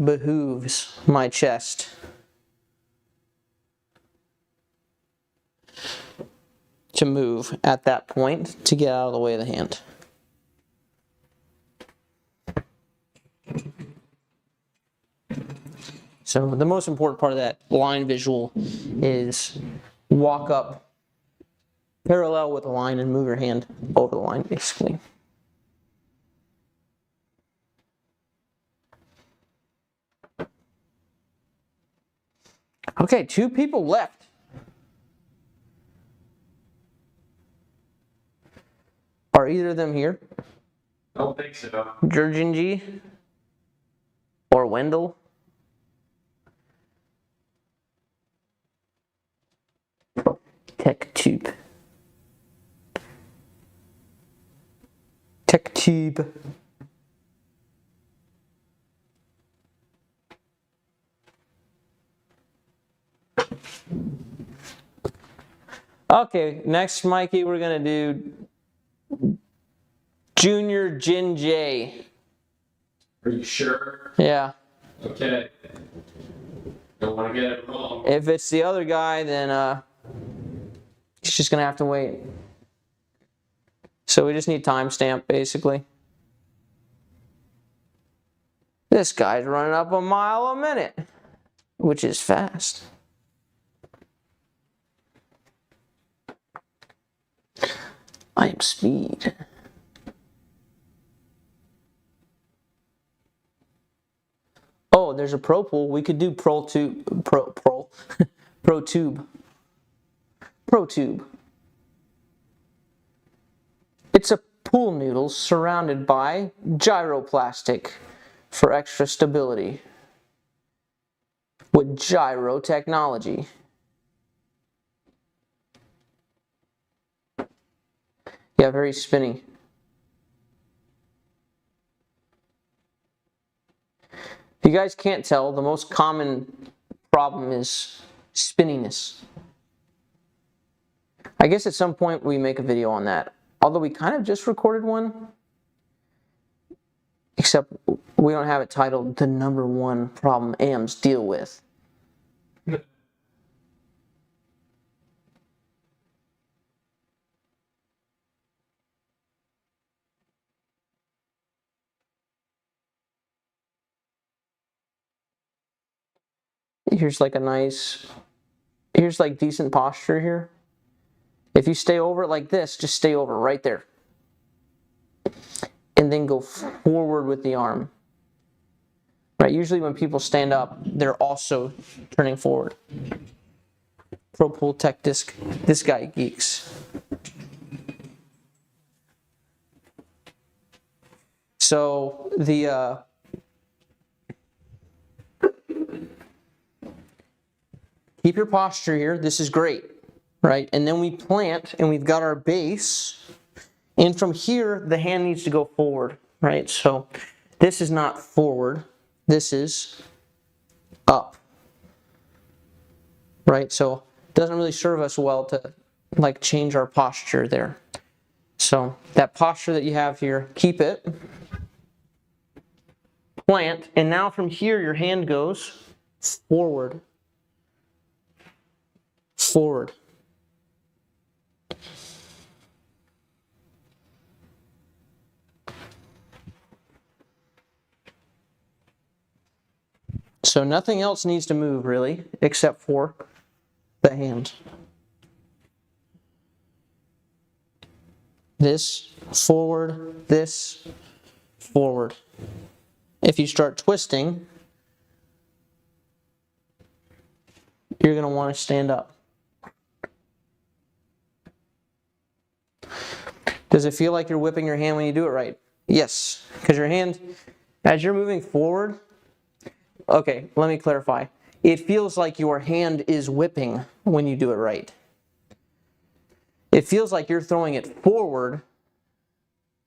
behooves my chest to move at that point to get out of the way of the hand. So the most important part of that line visual is walk up parallel with the line and move your hand over the line, basically. Okay, 2 people left. Are either of them here? I don't think so. Jurgen G? Or Wendell? TechTube. TechTube. Okay, next, Mikey, we're gonna do Junior Jin J. Are you sure? Yeah. Okay. Don't want to get it wrong. If it's the other guy, then he's just gonna have to wait. So we just need timestamp, basically. This guy's running up a mile a minute, which is fast. I am speed. Oh, there's a Pro Pool. We could do Pro Tube. Pro Tube. Pro Tube. It's a pool noodle surrounded by gyroplastic for extra stability with gyro technology. Yeah, very spinny. If you guys can't tell, the most common problem is spinniness. I guess at some point we make a video on that. Although we kind of just recorded one. Except we don't have it titled the #1 problem AMs deal with. Here's like here's like decent posture here. If you stay over it like this, just stay over right there. And then go forward with the arm. Right, usually when people stand up, they're also turning forward. Pro Pool Tech Disc, this guy geeks. So keep your posture here. This is great, right? And then we plant, and we've got our base. And from here, the hand needs to go forward, right? So this is not forward. This is up, right? So it doesn't really serve us well to like change our posture there. So that posture that you have here, keep it. Plant, and now from here, your hand goes forward. Forward. So nothing else needs to move really, except for the hand. This, forward, this, forward. If you start twisting, you're going to want to stand up. Does it feel like you're whipping your hand when you do it right? Yes, because your hand, as you're moving forward, okay, let me clarify. It feels like your hand is whipping when you do it right. It feels like you're throwing it forward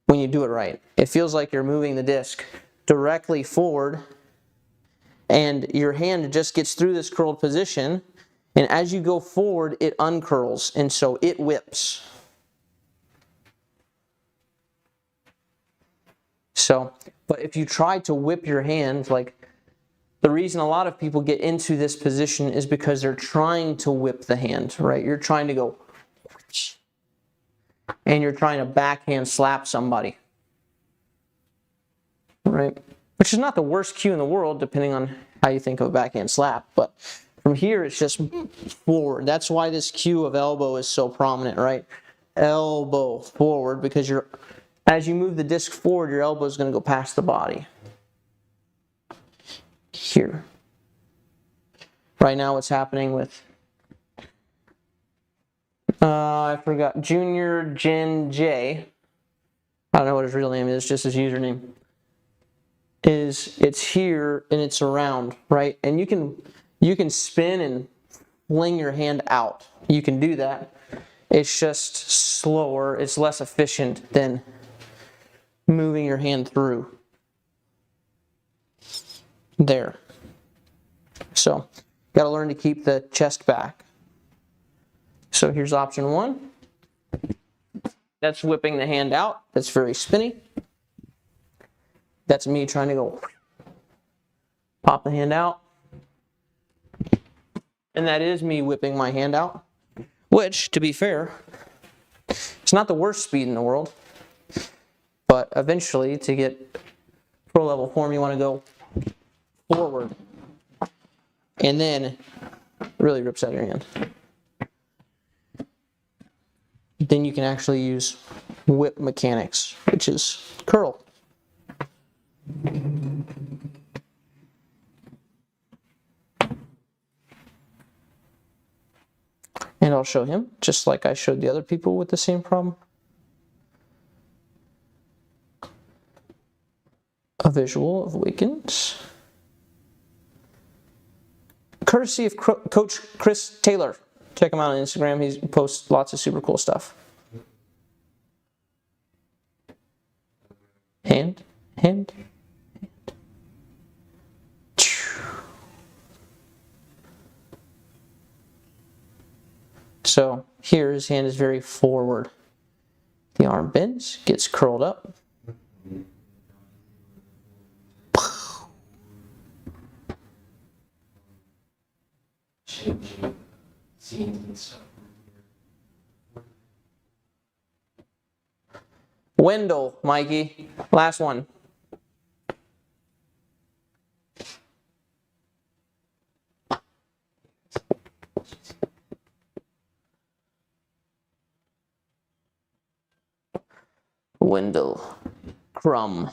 when you do it right. It feels like you're moving the disc directly forward and your hand just gets through this curled position, and as you go forward, it uncurls, and so it whips. So, but if you try to whip your hand, like the reason a lot of people get into this position is because they're trying to whip the hand, right? You're trying to go, and you're trying to backhand slap somebody, right? Which is not the worst cue in the world, depending on how you think of a backhand slap, but from here it's just forward. That's why this cue of elbow is so prominent, right? Elbow forward, because as you move the disc forward, your elbow is going to go past the body. Here. Right now what's happening with, I forgot, Junior Gen J, I don't know what his real name is, just his username, is it's here and it's around, right? And you can spin and fling your hand out. You can do that. It's just slower, it's less efficient than moving your hand through. There. So, got to learn to keep the chest back. So here's option 1. That's whipping the hand out. That's very spinny. That's me trying to go pop the hand out. And that is me whipping my hand out, which, to be fair, it's not the worst speed in the world. But eventually, to get pro level form, you want to go forward. And then it really rips out your hand. Then you can actually use whip mechanics, which is curl. And I'll show him, just like I showed the other people with the same problem. A visual of Wiggins. Courtesy of Coach Chris Taylor. Check him out on Instagram. He posts lots of super cool stuff. Hand, hand, hand. So here his hand is very forward. The arm bends, gets curled up. Changing scenes and stuff. Wendell, Mikey. Last one. Wendell. Crumb.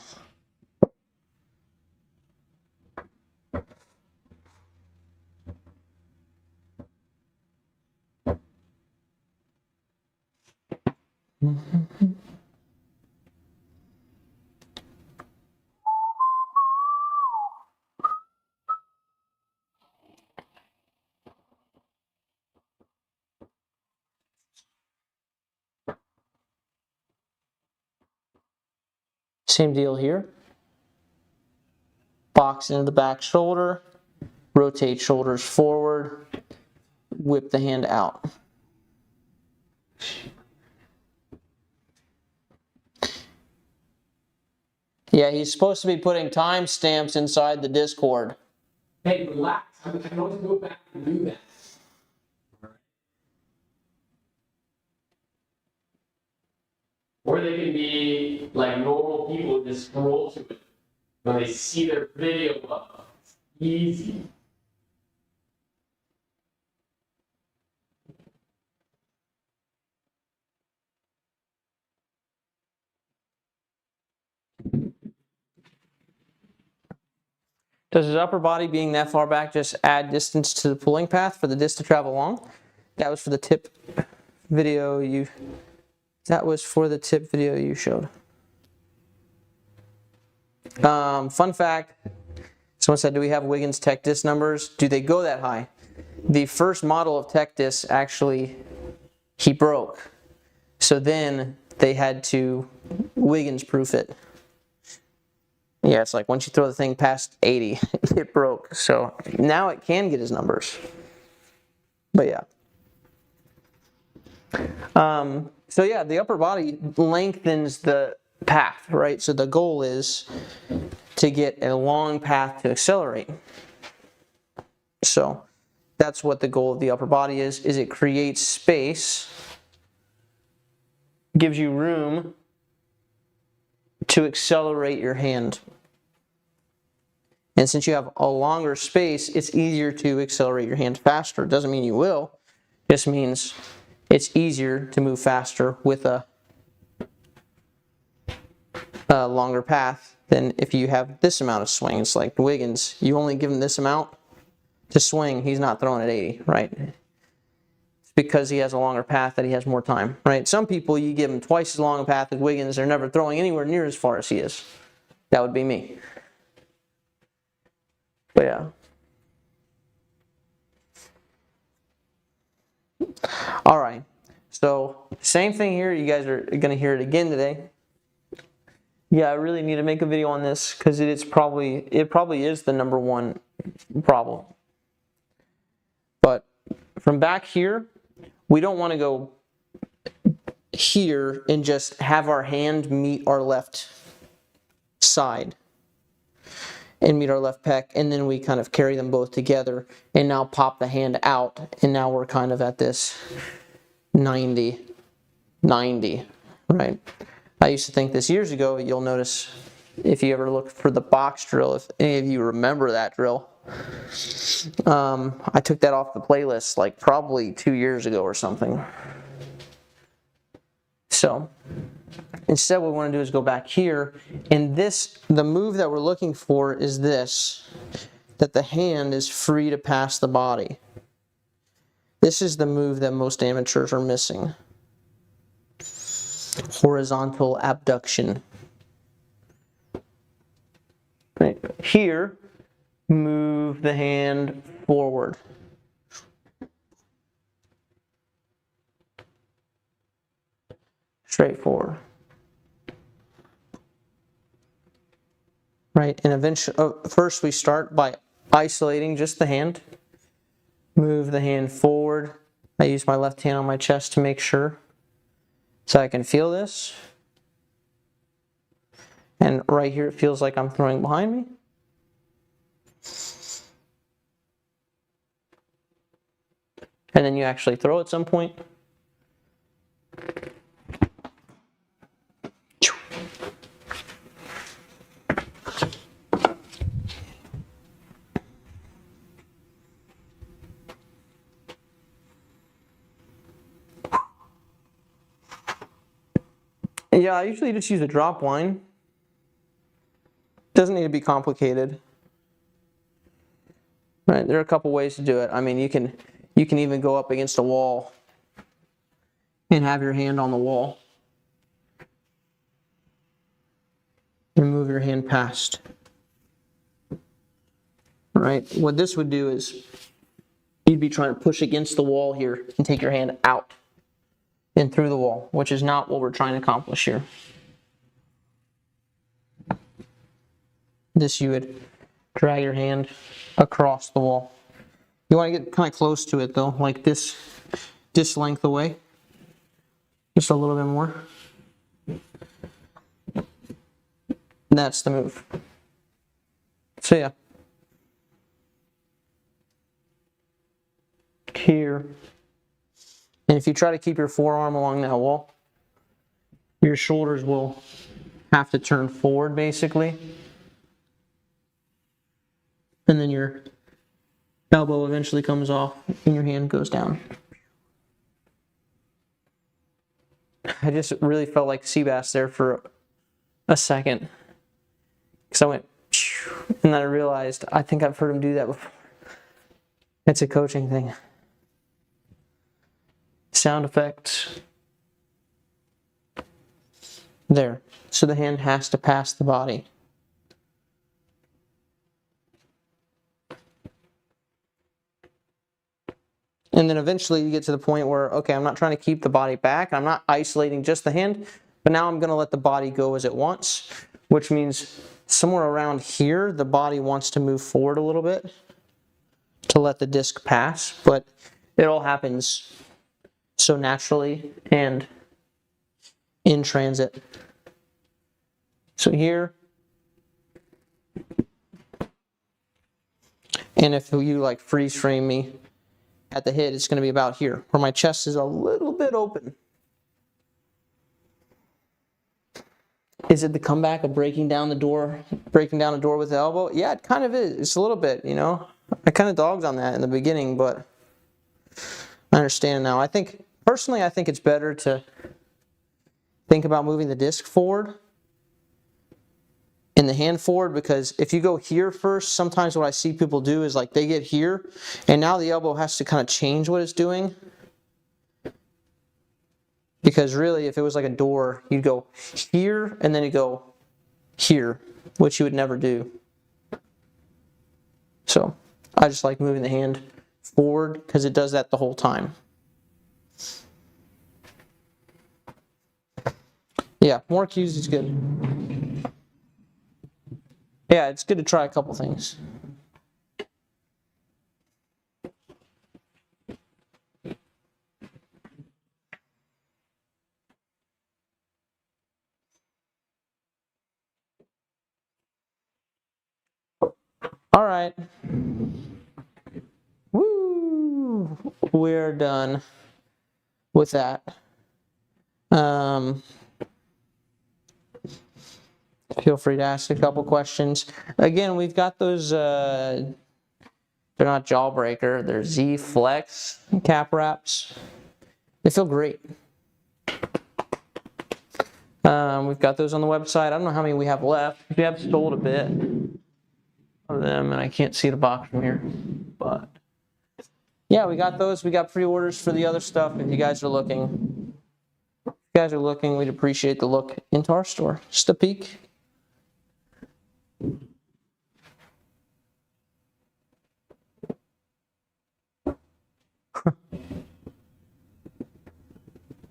Same deal here. Box into the back shoulder, rotate shoulders forward, whip the hand out. Yeah, he's supposed to be putting timestamps inside the Discord. Hey, relax. I can always go back and do that. Or they can be like normal people who just scroll to it when they see their video up. It's easy. Does his upper body being that far back just add distance to the pulling path for the disc to travel along? That was for the tip video you showed. Fun fact, someone said, do we have Wiggins tech disc numbers? Do they go that high? The first model of tech disc actually, he broke. So then they had to Wiggins proof it. Yeah, it's like once you throw the thing past 80, it broke. So now it can get his numbers. But yeah. So yeah, the upper body lengthens the path, right? So the goal is to get a long path to accelerate. So that's what the goal of the upper body is it creates space, gives you room to accelerate your hand. And since you have a longer space, it's easier to accelerate your hand faster. It doesn't mean you will, it just means it's easier to move faster with a longer path than if you have this amount of swing. It's like Wiggins, you only give him this amount to swing, he's not throwing at 80, right? It's because he has a longer path that he has more time, right? Some people, you give them twice as long a path as Wiggins, they're never throwing anywhere near as far as he is. That would be me. But yeah. All right, so same thing here. You guys are going to hear it again today. Yeah, I really need to make a video on this because it probably is the number one problem. But from back here, we don't want to go here and just have our hand meet our left side and meet our left pec, and then we kind of carry them both together and now pop the hand out, and now we're kind of at this 90, right? I used to think this years ago. You'll notice if you ever look for the box drill, if any of you remember that drill, I took that off the playlist like probably 2 years ago or something. So instead what we want to do is go back here, and the move that we're looking for is this, that the hand is free to pass the body. This is the move that most amateurs are missing. Horizontal abduction. Right here, move the hand forward. Straightforward. Right, and eventually, first we start by isolating just the hand. Move the hand forward. I use my left hand on my chest to make sure, so I can feel this. And right here it feels like I'm throwing behind me. And then you actually throw at some point. Yeah, I usually just use a drop line. Doesn't need to be complicated. Right, there are a couple ways to do it. I mean, you can even go up against a wall and have your hand on the wall and move your hand past. Right, what this would do is you'd be trying to push against the wall here and take your hand out and through the wall, which is not what we're trying to accomplish here. This, you would drag your hand across the wall. You want to get kind of close to it though, like this length away. Just a little bit more. That's the move. So yeah. Here. And if you try to keep your forearm along that wall, your shoulders will have to turn forward basically. And then your elbow eventually comes off and your hand goes down. I just really felt like Seabass there for a second. Because I went, and then I realized, I think I've heard him do that before. It's a coaching thing. Sound effects. There. So the hand has to pass the body. And then eventually you get to the point where, okay, I'm not trying to keep the body back. I'm not isolating just the hand, but now I'm going to let the body go as it wants, which means somewhere around here, the body wants to move forward a little bit to let the disc pass, but it all happens so naturally and in transit. So here, and if you like freeze frame me at the hit, it's going to be about here, where my chest is a little bit open. Is it the comeback of breaking down the door with the elbow? Yeah, it kind of is. It's a little bit, you know. I kind of dogged on that in the beginning, but I understand now. Personally, I think it's better to think about moving the disc forward and the hand forward, because if you go here first, sometimes what I see people do is like they get here and now the elbow has to kind of change what it's doing. Because really, if it was like a door, you'd go here and then you go here, which you would never do. So I just like moving the hand forward because it does that the whole time. Yeah, more cues is good. Yeah, it's good to try a couple things. All right. Woo! We're done with that. Feel free to ask a couple questions. Again, we've got those, they're not Jawbreaker, they're Z Flex cap wraps. They feel great. We've got those on the website. I don't know how many we have left. We have sold a bit of them, and I can't see the box from here. But yeah, we got those. We got pre-orders for the other stuff. If you guys are looking, we'd appreciate the look into our store. Just a peek.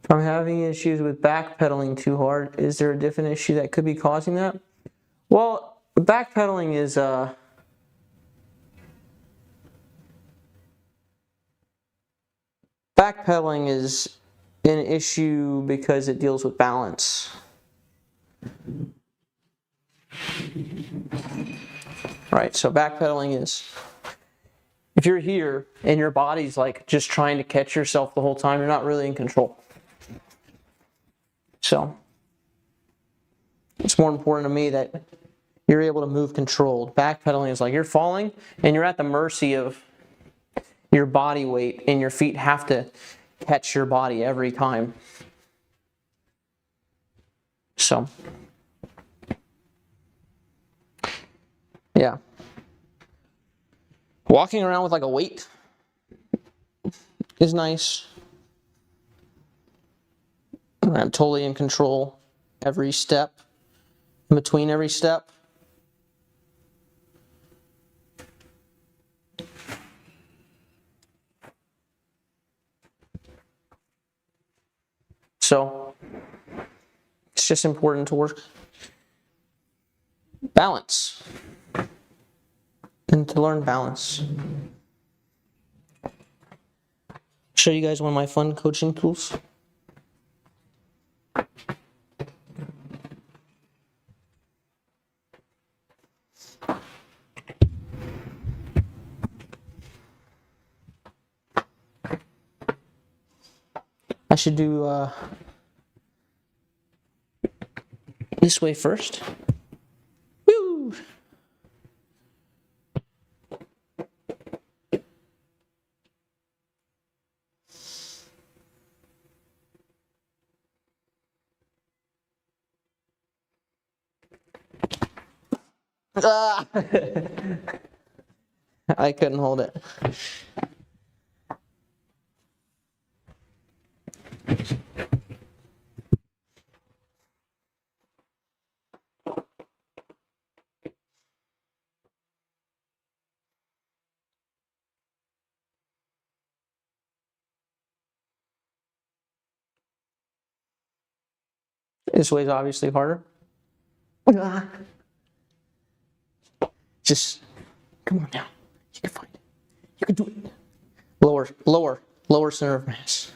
If I'm having issues with backpedaling too hard, is there a different issue that could be causing that? Well, backpedaling is an issue because it deals with balance. Right, so backpedaling is if you're here and your body's like just trying to catch yourself the whole time, you're not really in control. So it's more important to me that you're able to move controlled. Backpedaling is like you're falling and you're at the mercy of your body weight, and your feet have to catch your body every time. So, yeah. Walking around with like a weight is nice. I'm totally in control every step, in between every step. So it's just important to work balance and to learn balance. Show you guys one of my fun coaching tools. I should do this way first. Woo! Ah! I couldn't hold it. This way is obviously harder. Just, come on now. You can find it. You can do it. Lower center of mass.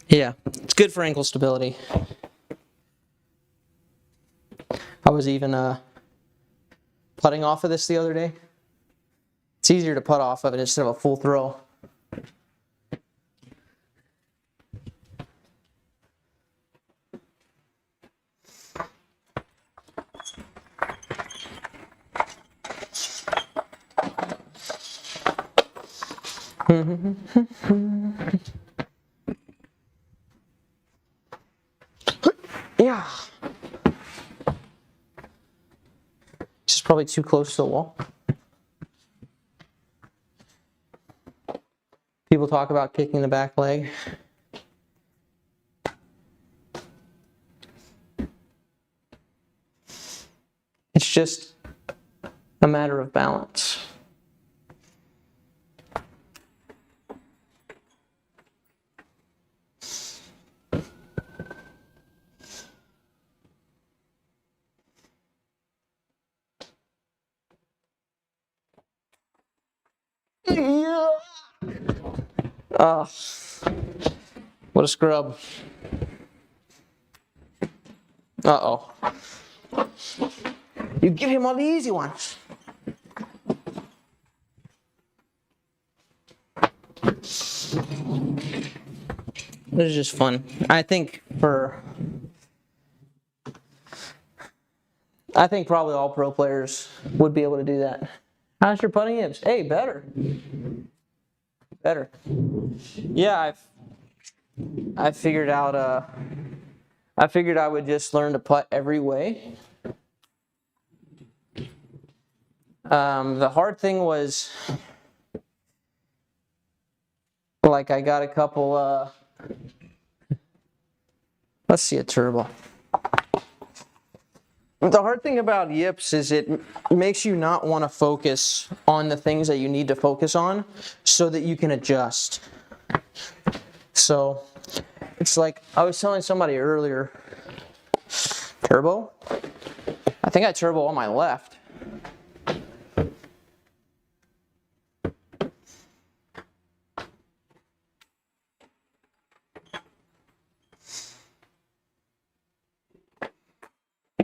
Yeah, it's good for ankle stability. I was even putting off of this the other day. It's easier to putt off of it instead of a full throw. Yeah. This is probably too close to the wall. People talk about kicking the back leg. It's just a matter of balance. Yeah. What a scrub. Uh-oh. You give him all the easy ones. This is just fun. I think probably all pro players would be able to do that. How's your putting yips? Hey, better. Better. Yeah, I figured out I figured I would just learn to putt every way. The hard thing was, like, I got a couple let's see a turbo. The hard thing about yips is it makes you not want to focus on the things that you need to focus on so that you can adjust. So it's like I was telling somebody earlier, turbo? I think I turbo on my left.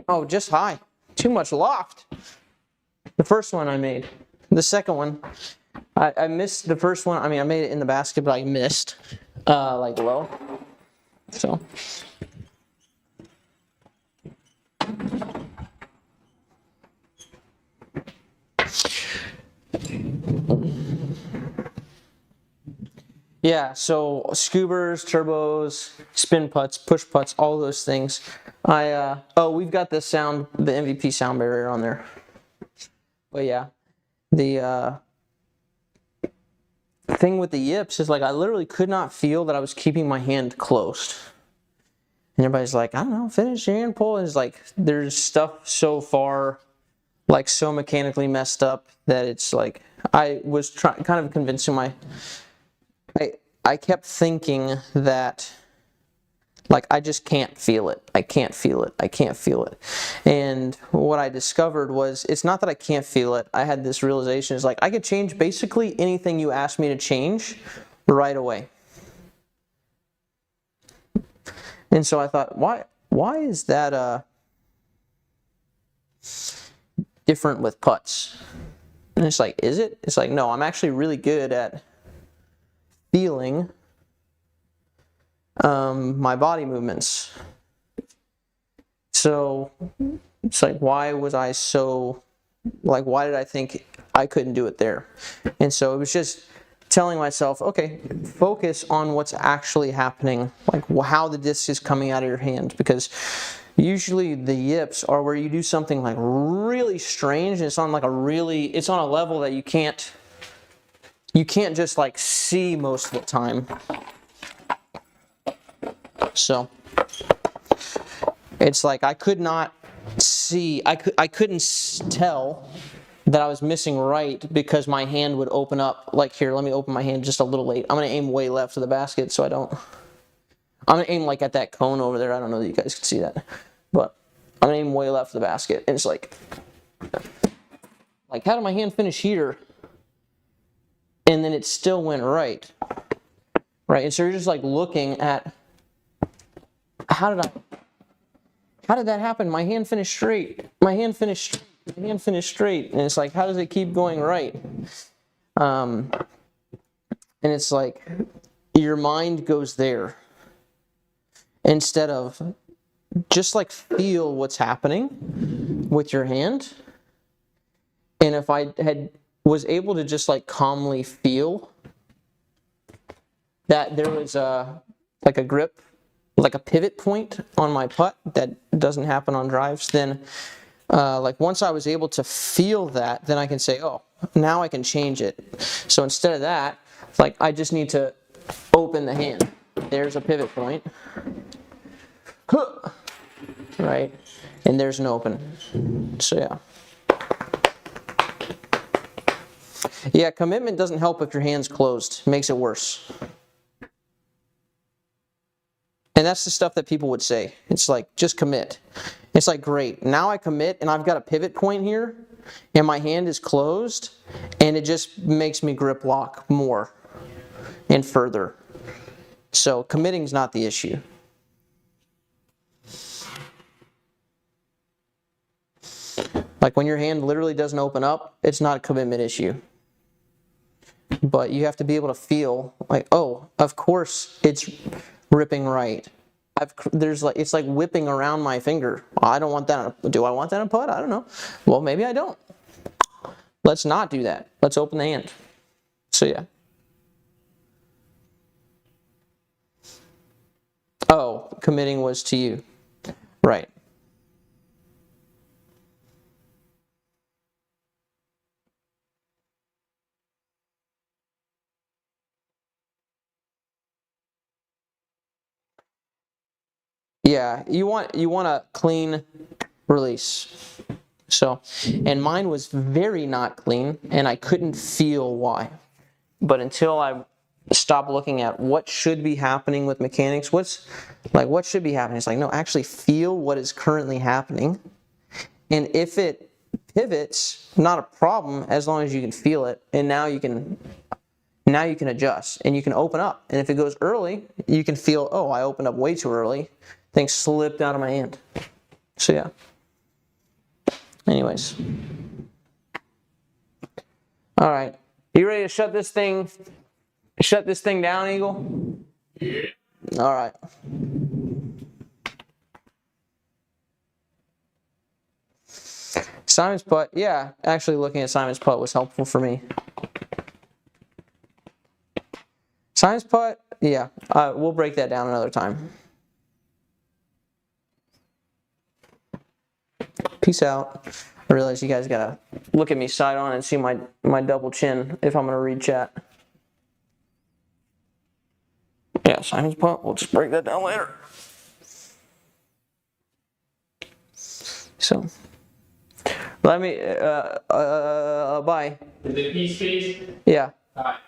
Oh, just high. Too much loft. The first one I made. The second one, I missed the first one. I mean, I made it in the basket, but I missed, like low. So. Yeah, so scoobers, turbos, spin putts, push putts, all those things. We've got the MVP sound barrier on there. But yeah, the thing with the yips is like I literally could not feel that I was keeping my hand closed. And everybody's like, I don't know, finish your hand pull. And it's like there's stuff so far, like so mechanically messed up that it's like I was kind of convincing I kept thinking that, like, I just can't feel it. I can't feel it. I can't feel it. And what I discovered was, it's not that I can't feel it. I had this realization, is like, I could change basically anything you asked me to change right away. And so I thought, why is that different with putts? And it's like, is it? It's like, no, I'm actually really good at feeling my body movements. So it's like, why did I think I couldn't do it there? And so it was just telling myself, okay, focus on what's actually happening, like how the disc is coming out of your hand, because usually the yips are where you do something like really strange, and it's on a level that you can't just like see most of the time. So it's like I could not see, I couldn't tell that I was missing right because my hand would open up. Like here, let me open my hand just a little late. I'm going to aim way left of the basket so I don't. I'm going to aim like at that cone over there. I don't know that you guys can see that. But I'm going to aim way left of the basket. And it's like how did my hand finish here? And then it still went right. Right? And so you're just like looking at how did that happen? My hand finished straight. My hand finished straight. My hand finished straight. And it's like, how does it keep going right? And it's like your mind goes there instead of just like feel what's happening with your hand. And if I was able to just like calmly feel that there was like a grip, like a pivot point on my putt that doesn't happen on drives, then like once I was able to feel that, then I can say, oh, now I can change it. So instead of that, like I just need to open the hand. There's a pivot point. Right? And there's an open. So yeah. Yeah, commitment doesn't help if your hand's closed. It makes it worse. And that's the stuff that people would say. It's like, just commit. It's like, great. Now I commit and I've got a pivot point here and my hand is closed and it just makes me grip lock more and further. So committing's not the issue. Like when your hand literally doesn't open up, it's not a commitment issue. But you have to be able to feel like, oh, of course it's ripping right. It's like whipping around my finger. I don't want that. Do I want that in a putt? I don't know. Well, maybe I don't. Let's not do that. Let's open the hand. So yeah. Oh, committing was to you. Right. Yeah, you want a clean release. So, and mine was very not clean, and I couldn't feel why. But until I stopped looking at what should be happening with mechanics, what should be happening? It's like, no, actually feel what is currently happening. And if it pivots, not a problem as long as you can feel it. And now you can adjust and you can open up. And if it goes early, you can feel, oh, I opened up way too early. Things slipped out of my hand. So yeah. Anyways. All right. You ready to shut this thing down, Eagle? Yeah. All right. Simon's putt, yeah. Actually looking at Simon's putt was helpful for me. Simon's putt, yeah. We'll break that down another time. Peace out. I realize you guys gotta look at me side on and see my double chin if I'm gonna read chat. Yeah, Simon's putt. We'll just break that down later. So, let me. Bye. Is it peace? Yeah. All right.